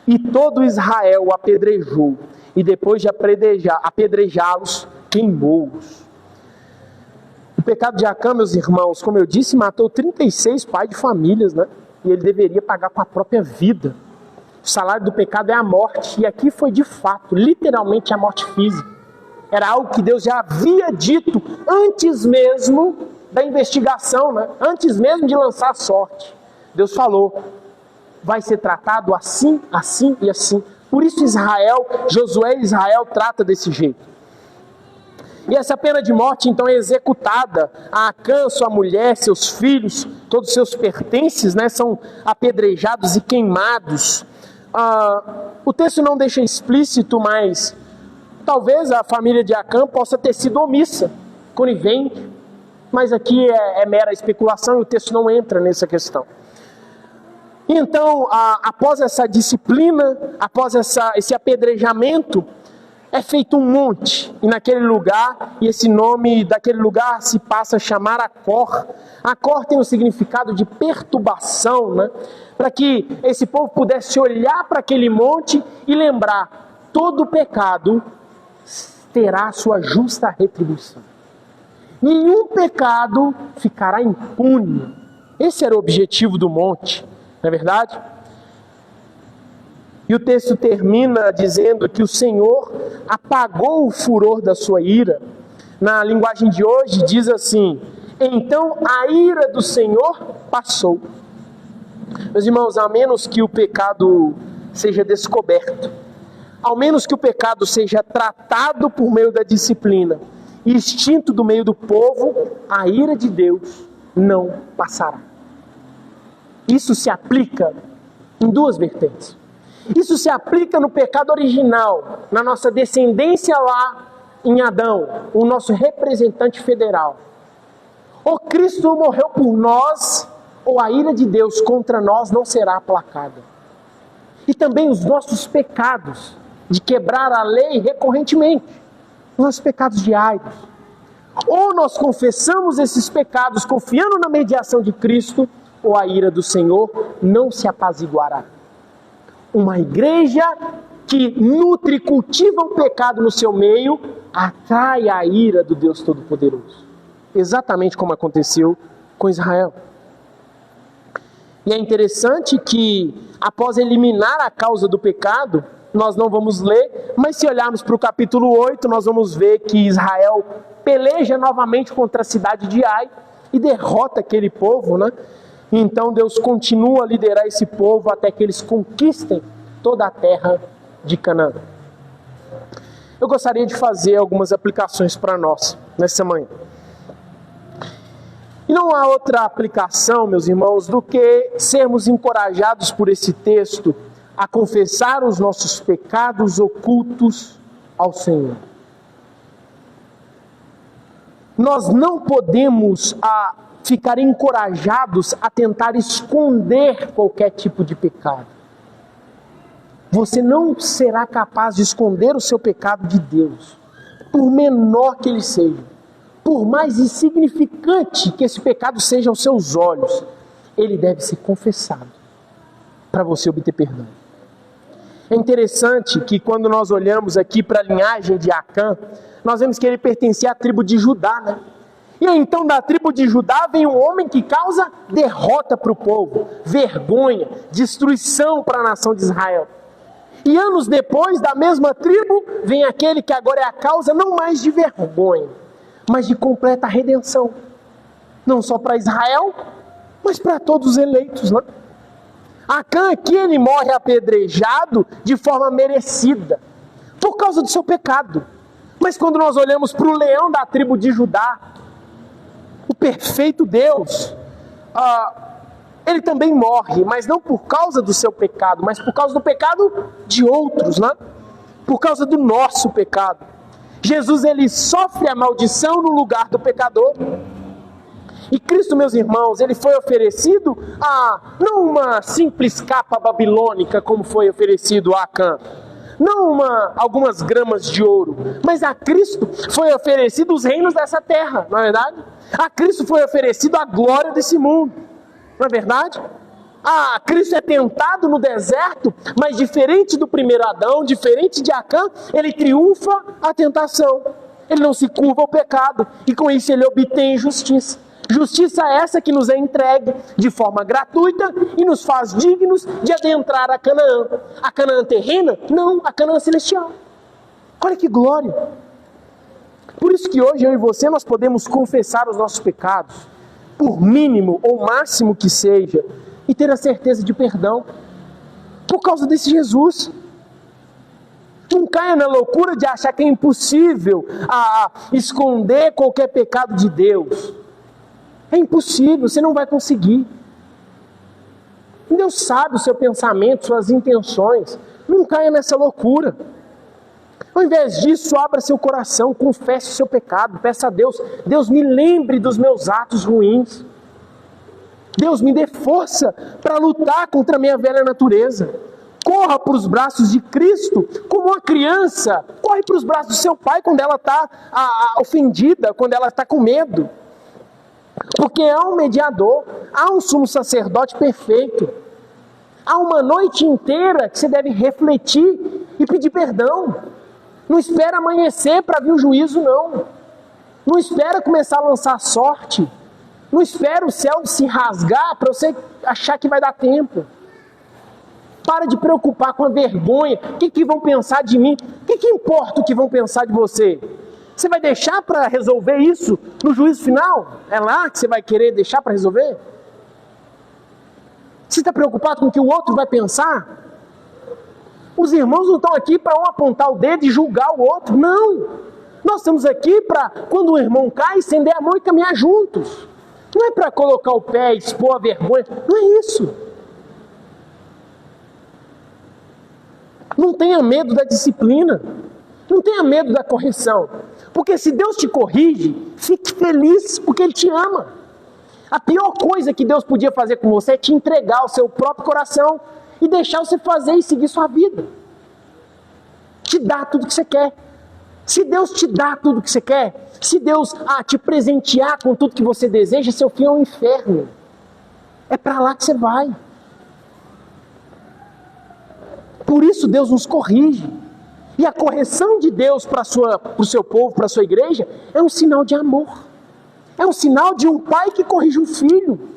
E todo Israel o apedrejou, e depois de apedrejá-los, queimou-os. O pecado de Acã, meus irmãos, como eu disse, matou 36 pais de famílias, né? E ele deveria pagar com a própria vida. O salário do pecado é a morte, e aqui foi de fato, literalmente a morte física. Era algo que Deus já havia dito antes mesmo da investigação, né? Antes mesmo de lançar a sorte. Deus falou, vai ser tratado assim, assim e assim. Por isso Josué e Israel trata desse jeito. E essa pena de morte então é executada. A Acã, sua mulher, seus filhos, todos os seus pertences, né, são apedrejados e queimados. O texto não deixa explícito, mas talvez a família de Acã possa ter sido omissa, conivente, mas aqui é mera especulação e o texto não entra nessa questão. Então, após essa disciplina, após esse apedrejamento, é feito um monte, e naquele lugar, e esse nome daquele lugar se passa a chamar Acor. Acor tem o significado de perturbação, né? Para que esse povo pudesse olhar para aquele monte e lembrar, todo pecado terá sua justa retribuição. Nenhum pecado ficará impune. Esse era o objetivo do monte, não é verdade? E o texto termina dizendo que o Senhor apagou o furor da sua ira. Na linguagem de hoje diz assim, então a ira do Senhor passou. Meus irmãos, a menos que o pecado seja descoberto, ao menos que o pecado seja tratado por meio da disciplina e extinto do meio do povo, a ira de Deus não passará. Isso se aplica em duas vertentes. Isso se aplica no pecado original, na nossa descendência lá em Adão, o nosso representante federal. Ou Cristo morreu por nós, ou a ira de Deus contra nós não será aplacada. E também os nossos pecados, de quebrar a lei recorrentemente, os nossos pecados diários. Ou nós confessamos esses pecados confiando na mediação de Cristo, ou a ira do Senhor não se apaziguará. Uma igreja que nutre e cultiva o pecado no seu meio, atrai a ira do Deus Todo-Poderoso. Exatamente como aconteceu com Israel. E é interessante que, após eliminar a causa do pecado, nós não vamos ler, mas se olharmos para o capítulo 8, nós vamos ver que Israel peleja novamente contra a cidade de Ai e derrota aquele povo, né? Então Deus continua a liderar esse povo até que eles conquistem toda a terra de Canaã. Eu gostaria de fazer algumas aplicações para nós nessa manhã. E não há outra aplicação, meus irmãos, do que sermos encorajados por esse texto a confessar os nossos pecados ocultos ao Senhor. Nós não podemos ficar encorajados a tentar esconder qualquer tipo de pecado. Você não será capaz de esconder o seu pecado de Deus, por menor que ele seja, por mais insignificante que esse pecado seja aos seus olhos, ele deve ser confessado para você obter perdão. É interessante que quando nós olhamos aqui para a linhagem de Acã, nós vemos que ele pertencia à tribo de Judá, né? E aí, então da tribo de Judá vem um homem que causa derrota para o povo, vergonha, destruição para a nação de Israel. E anos depois, da mesma tribo, vem aquele que agora é a causa não mais de vergonha, mas de completa redenção. Não só para Israel, mas para todos os eleitos, né? Acã aqui ele morre apedrejado de forma merecida, por causa do seu pecado. Mas quando nós olhamos para o leão da tribo de Judá, o perfeito Deus, ele também morre, mas não por causa do seu pecado, mas por causa do pecado de outros, né? Por causa do nosso pecado. Jesus, ele sofre a maldição no lugar do pecador. E Cristo, meus irmãos, ele foi oferecido não uma simples capa babilônica, como foi oferecido a Acã. não algumas gramas de ouro, mas a Cristo foi oferecido os reinos dessa terra, não é verdade? A Cristo foi oferecido a glória desse mundo, não é verdade? A Cristo é tentado no deserto, mas diferente do primeiro Adão, diferente de Acã, ele triunfa a tentação. Ele não se curva ao pecado e com isso ele obtém justiça. Justiça essa que nos é entregue de forma gratuita e nos faz dignos de adentrar a Canaã. A Canaã terrena? Não, a Canaã celestial. Olha que glória! Por isso que hoje eu e você nós podemos confessar os nossos pecados, por mínimo ou máximo que seja, e ter a certeza de perdão, por causa desse Jesus. Não caia na loucura de achar que é impossível esconder qualquer pecado de Deus. É impossível, você não vai conseguir. Deus sabe o seu pensamento, suas intenções. Não caia nessa loucura. Ao invés disso, abra seu coração, confesse o seu pecado, peça a Deus: Deus, me lembre dos meus atos ruins. Deus, me dê força para lutar contra a minha velha natureza. Corra para os braços de Cristo como uma criança. Corre para os braços do seu pai quando ela está ofendida, quando ela está com medo. Porque há um mediador, há um sumo sacerdote perfeito. Há uma noite inteira que você deve refletir e pedir perdão. Não espera amanhecer para vir o juízo, não. Não espera começar a lançar sorte. Não espera o céu se rasgar para você achar que vai dar tempo. Para de preocupar com a vergonha. O que vão pensar de mim? O que importa o que vão pensar de você? Você vai deixar para resolver isso no juízo final? É lá que você vai querer deixar para resolver? Você está preocupado com o que o outro vai pensar? Os irmãos não estão aqui para um apontar o dedo e julgar o outro. Não! Nós estamos aqui para, quando o irmão cai, estender a mão e caminhar juntos. Não é para colocar o pé, expor a vergonha. Não é isso. Não tenha medo da disciplina. Não tenha medo da correção. Porque se Deus te corrige, fique feliz porque Ele te ama. A pior coisa que Deus podia fazer com você é te entregar o seu próprio coração e deixar você fazer e seguir sua vida. Te dá tudo que você quer. Se Deus te dá tudo que você quer, se Deus te presentear com tudo que você deseja, seu fim é um inferno. É para lá que você vai. Por isso Deus nos corrige. E a correção de Deus para o seu povo, para a sua igreja, é um sinal de amor. É um sinal de um pai que corrige um filho.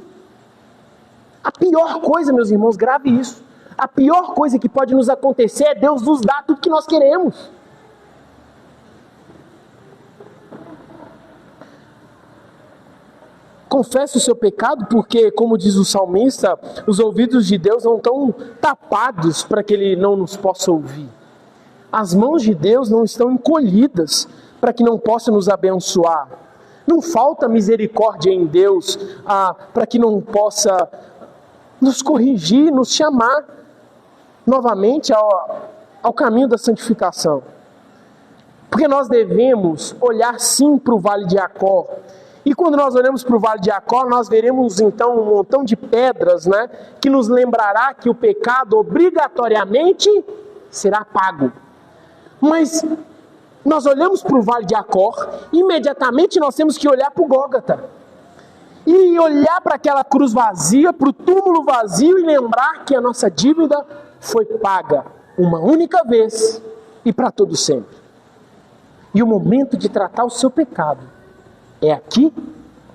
A pior coisa, meus irmãos, grave isso. A pior coisa que pode nos acontecer é Deus nos dar tudo que nós queremos. Confesse o seu pecado, porque, como diz o salmista, os ouvidos de Deus não estão tapados para que Ele não nos possa ouvir. As mãos de Deus não estão encolhidas para que não possa nos abençoar. Não falta misericórdia em Deus para que não possa nos corrigir, nos chamar novamente ao caminho da santificação. Porque nós devemos olhar sim para o Vale de Acor. E quando nós olhamos para o Vale de Acor, nós veremos então um montão de pedras, né, que nos lembrará que o pecado obrigatoriamente será pago. Mas nós olhamos para o Vale de Acor, imediatamente nós temos que olhar para o Gólgota. E olhar para aquela cruz vazia, para o túmulo vazio e lembrar que a nossa dívida foi paga uma única vez e para todo sempre. E o momento de tratar o seu pecado é aqui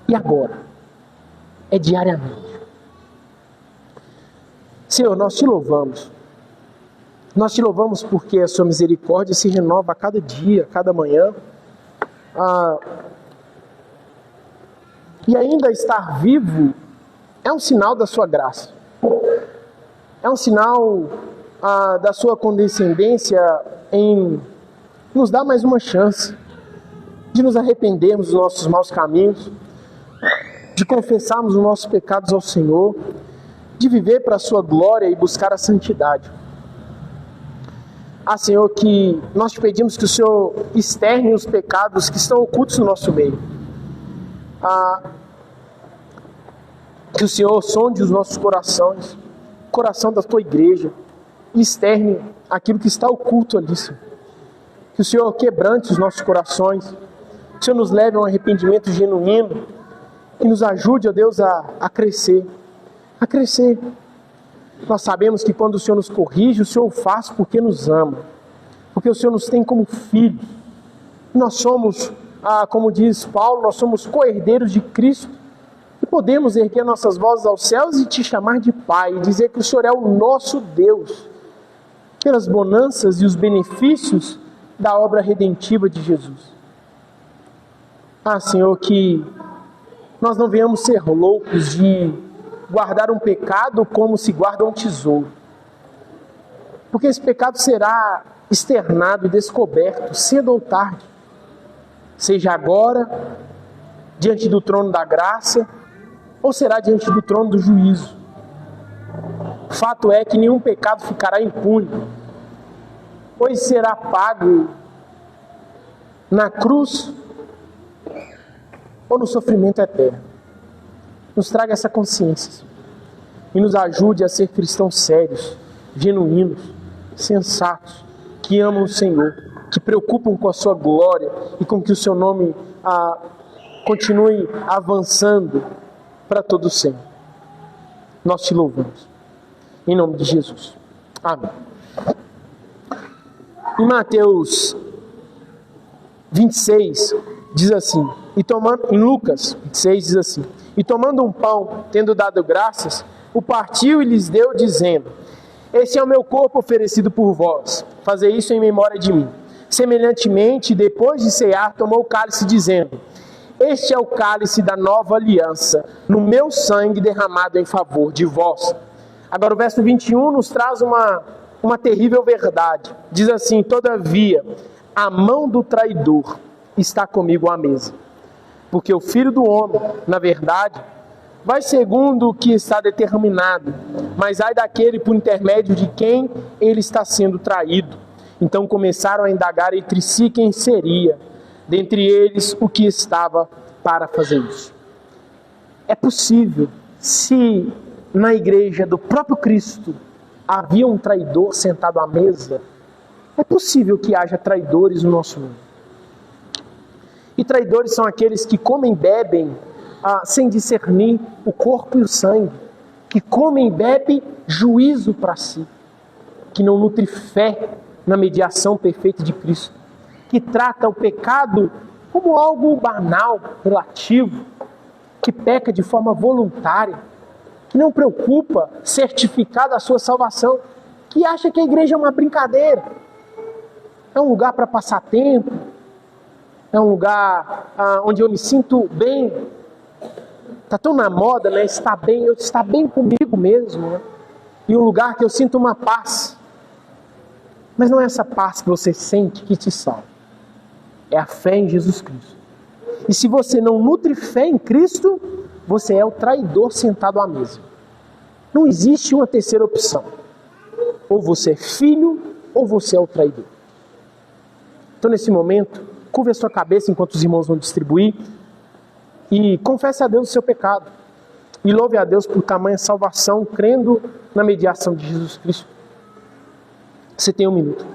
e agora. É diariamente. Senhor, nós te louvamos. Nós te louvamos porque a sua misericórdia se renova a cada dia, a cada manhã. E ainda estar vivo é um sinal da sua graça. É um sinal da sua condescendência em nos dar mais uma chance de nos arrependermos dos nossos maus caminhos, de confessarmos os nossos pecados ao Senhor, de viver para a sua glória e buscar a santidade. Senhor, que nós te pedimos que o Senhor externe os pecados que estão ocultos no nosso meio. Que o Senhor sonde os nossos corações, o coração da tua igreja, e externe aquilo que está oculto ali, Senhor. Que o Senhor quebrante os nossos corações, que o Senhor nos leve a um arrependimento genuíno, que nos ajude, ó Deus, a crescer, a crescer. Nós sabemos que quando o Senhor nos corrige, o Senhor o faz porque nos ama, porque o Senhor nos tem como filhos. Nós somos, como diz Paulo, nós somos co-herdeiros de Cristo e podemos erguer nossas vozes aos céus e te chamar de Pai, e dizer que o Senhor é o nosso Deus, pelas bonanças e os benefícios da obra redentiva de Jesus. Senhor, que nós não venhamos ser loucos de guardar um pecado como se guarda um tesouro, porque esse pecado será externado e descoberto cedo ou tarde, seja agora, diante do trono da graça, ou será diante do trono do juízo. O fato é que nenhum pecado ficará impune, pois será pago na cruz ou no sofrimento eterno. Nos traga essa consciência e nos ajude a ser cristãos sérios, genuínos, sensatos, que amam o Senhor, que preocupam com a sua glória e com que o seu nome continue avançando para todo sempre. Nós te louvamos. Em nome de Jesus. Amém. Em Mateus 26, diz assim, em Lucas 26 diz assim, e tomando um pão, tendo dado graças, o partiu e lhes deu, dizendo, este é o meu corpo oferecido por vós, fazei isso em memória de mim. Semelhantemente, depois de cear, tomou o cálice, dizendo, este é o cálice da nova aliança, no meu sangue derramado em favor de vós. Agora o verso 21 nos traz uma terrível verdade. Diz assim, todavia, a mão do traidor está comigo à mesa. Porque o Filho do Homem, na verdade, vai segundo o que está determinado, mas ai daquele por intermédio de quem ele está sendo traído. Então começaram a indagar entre si quem seria, dentre eles o que estava para fazer isso. É possível, se na igreja do próprio Cristo havia um traidor sentado à mesa, é possível que haja traidores no nosso mundo. E traidores são aqueles que comem e bebem sem discernir o corpo e o sangue, que comem e bebem juízo para si, que não nutre fé na mediação perfeita de Cristo, que trata o pecado como algo banal, relativo, que peca de forma voluntária, que não preocupa certificar da sua salvação, que acha que a igreja é uma brincadeira, é um lugar para passar tempo, é um lugar onde eu me sinto bem. Está tão na moda, né? Estar bem comigo mesmo, né? E um lugar que eu sinto uma paz. Mas não é essa paz que você sente que te salva. É a fé em Jesus Cristo. E se você não nutre fé em Cristo, você é o traidor sentado à mesa. Não existe uma terceira opção. Ou você é filho, ou você é o traidor. Então, nesse momento, curve a sua cabeça enquanto os irmãos vão distribuir e confesse a Deus o seu pecado. E louve a Deus por tamanha salvação, crendo na mediação de Jesus Cristo. Você tem um minuto.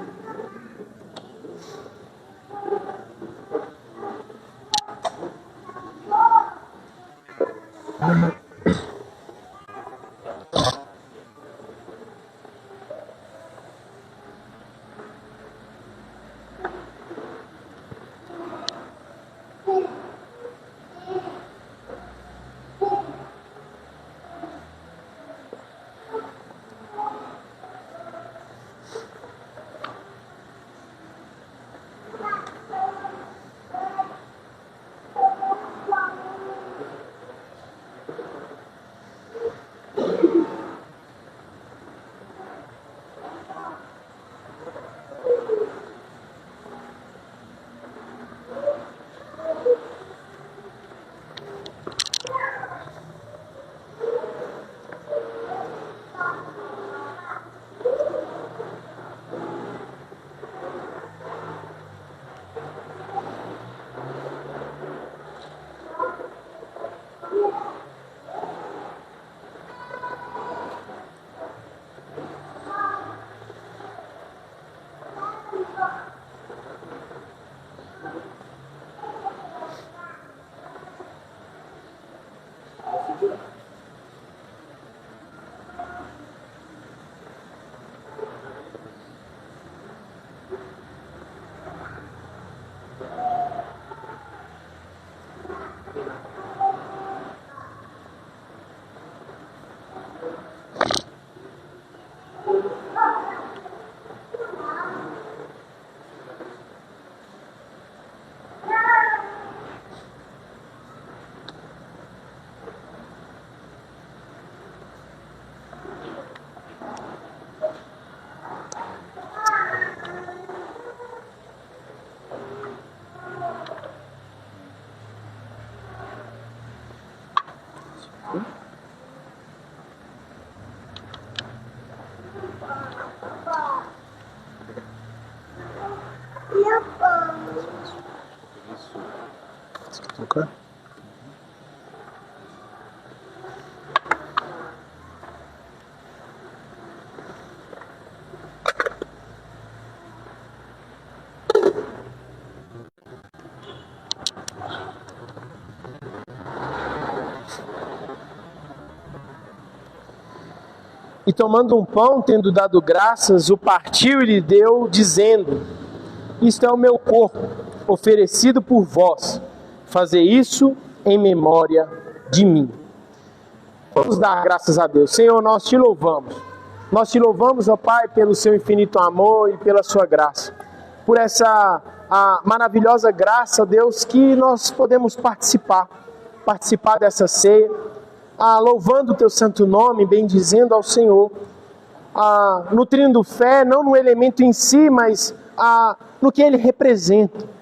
Okay. E tomando um pão, tendo dado graças, o partiu e lhe deu, dizendo: isto é o meu corpo, oferecido por vós. Fazer isso em memória de mim. Vamos dar graças a Deus. Senhor, nós te louvamos. Nós te louvamos, ó Pai, pelo seu infinito amor e pela sua graça. Por essa maravilhosa graça, Deus, que nós podemos participar dessa ceia, louvando o teu santo nome, bendizendo ao Senhor, nutrindo fé, não no elemento em si, mas no que ele representa.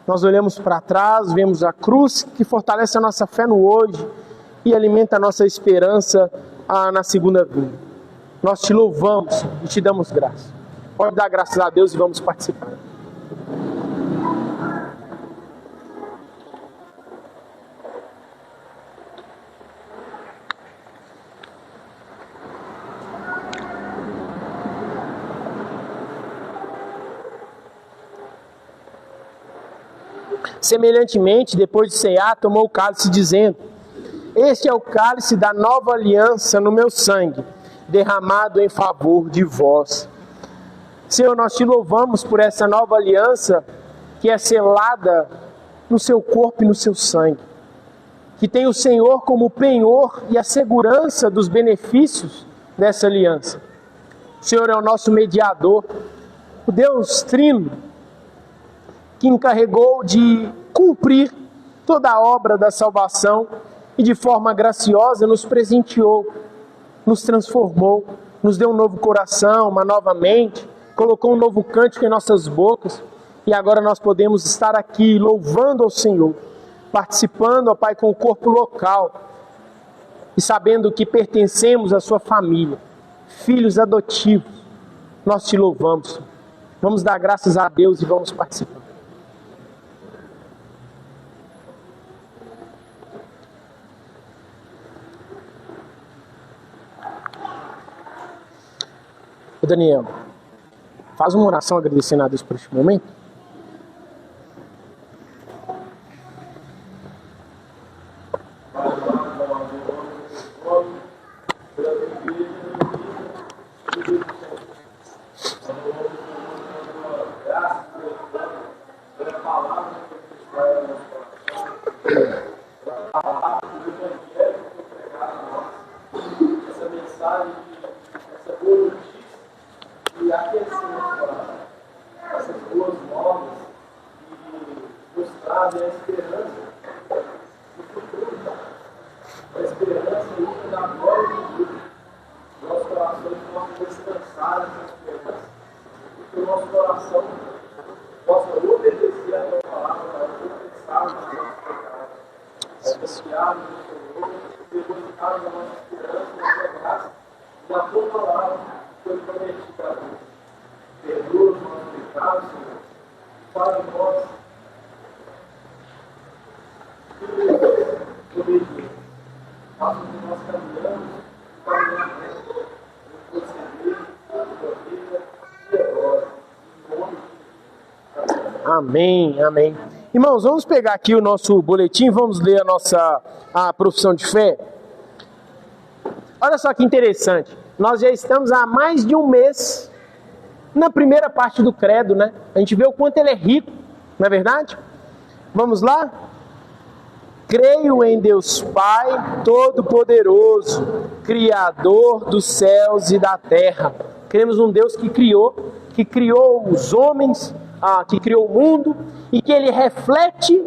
Nós olhamos para trás, vemos a cruz que fortalece a nossa fé no hoje e alimenta a nossa esperança na segunda vinda. Nós te louvamos e te damos graça. Pode dar graças a Deus e vamos participar. Semelhantemente, depois de cear, tomou o cálice, dizendo: este é o cálice da nova aliança no meu sangue, derramado em favor de vós. Senhor, nós te louvamos por essa nova aliança que é selada no seu corpo e no seu sangue, que tem o Senhor como penhor e a segurança dos benefícios dessa aliança. O Senhor é o nosso mediador, o Deus Trino, que encarregou de cumprir toda a obra da salvação e de forma graciosa nos presenteou, nos transformou, nos deu um novo coração, uma nova mente, colocou um novo cântico em nossas bocas e agora nós podemos estar aqui louvando ao Senhor, participando, ó Pai, com o corpo local e sabendo que pertencemos à sua família, filhos adotivos. Nós te louvamos. Vamos dar graças a Deus e vamos participar. Daniel, faz uma oração agradecendo a Deus por este momento. Essa mensagem, essa boa notícia, e aquecer essas boas novas e nos trazem a esperança do futuro, a esperança ainda da glória de Deus. Nossos corações possam descansar nessa esperança e que o nosso coração possa obedecer a tua palavra, para confessar os nossos pecados, confiar no Senhor, depositar a nossa esperança na tua graça e na tua palavra. Foi prometido a Deus. Perdoa os nossos pecados, Senhor. Faz de nós obedientes. Faça com que nós caminhamos no proceder, na tua vida e agora. Em nome de Jesus. Amém, amém. Irmãos, vamos pegar aqui o nosso boletim, vamos ler a profissão de fé. Olha só que interessante. Nós já estamos há mais de um mês na primeira parte do credo, né? A gente vê o quanto ele é rico, não é verdade? Vamos lá? Creio em Deus Pai Todo-Poderoso, Criador dos céus e da terra. Cremos num Deus que criou os homens, que criou o mundo e que ele reflete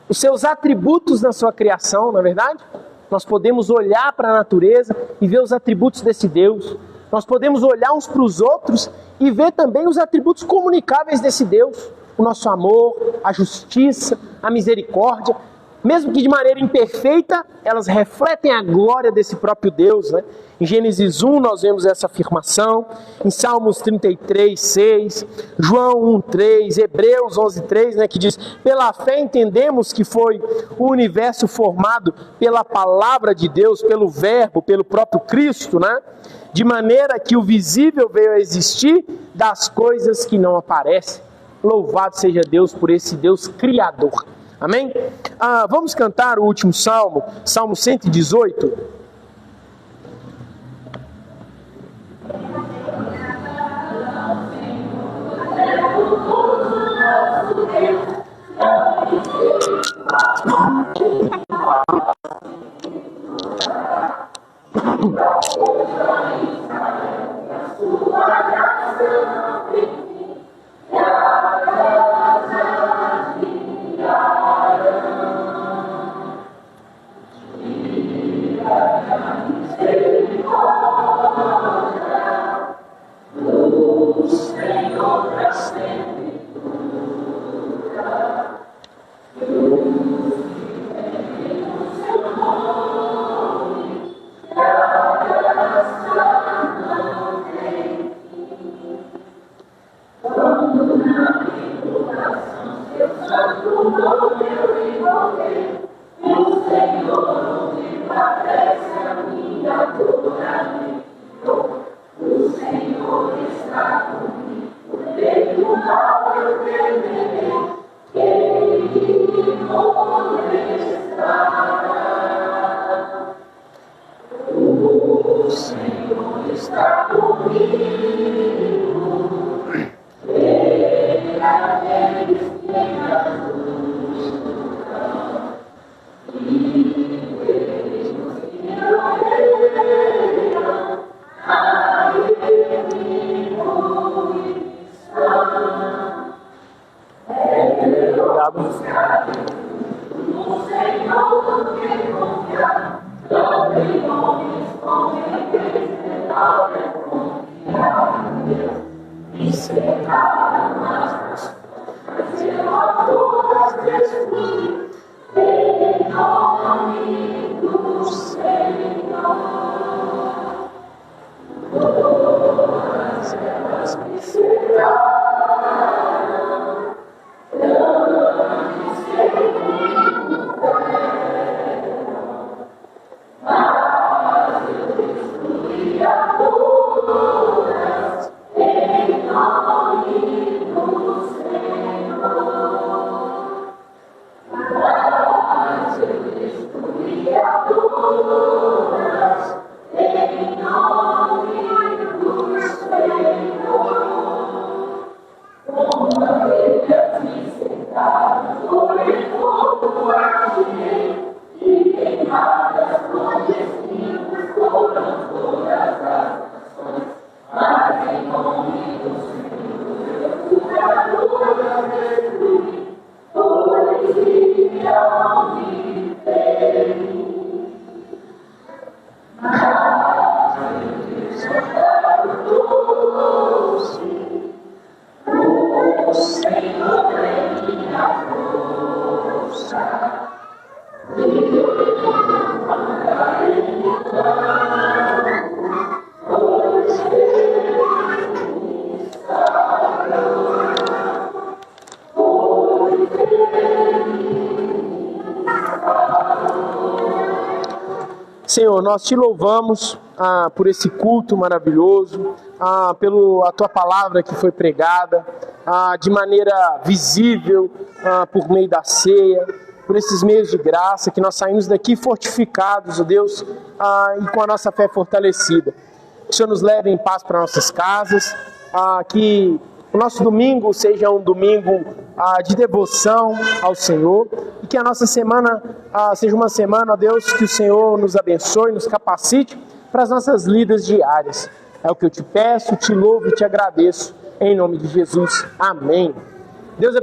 os seus atributos na sua criação, não é verdade? Nós podemos olhar para a natureza e ver os atributos desse Deus. Nós podemos olhar uns para os outros e ver também os atributos comunicáveis desse Deus. O nosso amor, a justiça, a misericórdia. mesmo que de maneira imperfeita, elas refletem a glória desse próprio Deus, né? Em Gênesis 1 nós vemos essa afirmação, em Salmos 33, 6, João 1, 3, Hebreus 11, 3, né, que diz: pela fé entendemos que foi o universo formado pela palavra de Deus, pelo verbo, pelo próprio Cristo, né? De maneira que o visível veio a existir das coisas que não aparecem. Louvado seja Deus por esse Deus criador. Amém? Vamos cantar o último salmo, Salmo 118. Senhor, nós te louvamos por esse culto maravilhoso, pela tua palavra que foi pregada de maneira visível, por meio da ceia, por esses meios de graça, que nós saímos daqui fortificados, ó Deus, e com a nossa fé fortalecida. Que o Senhor nos leve em paz para nossas casas, que o nosso domingo seja um domingo de devoção ao Senhor, e que a nossa semana seja uma semana, ó Deus, que o Senhor nos abençoe, nos capacite para as nossas lidas diárias. É o que eu te peço, te louvo e te agradeço, em nome de Jesus. Amém. Deus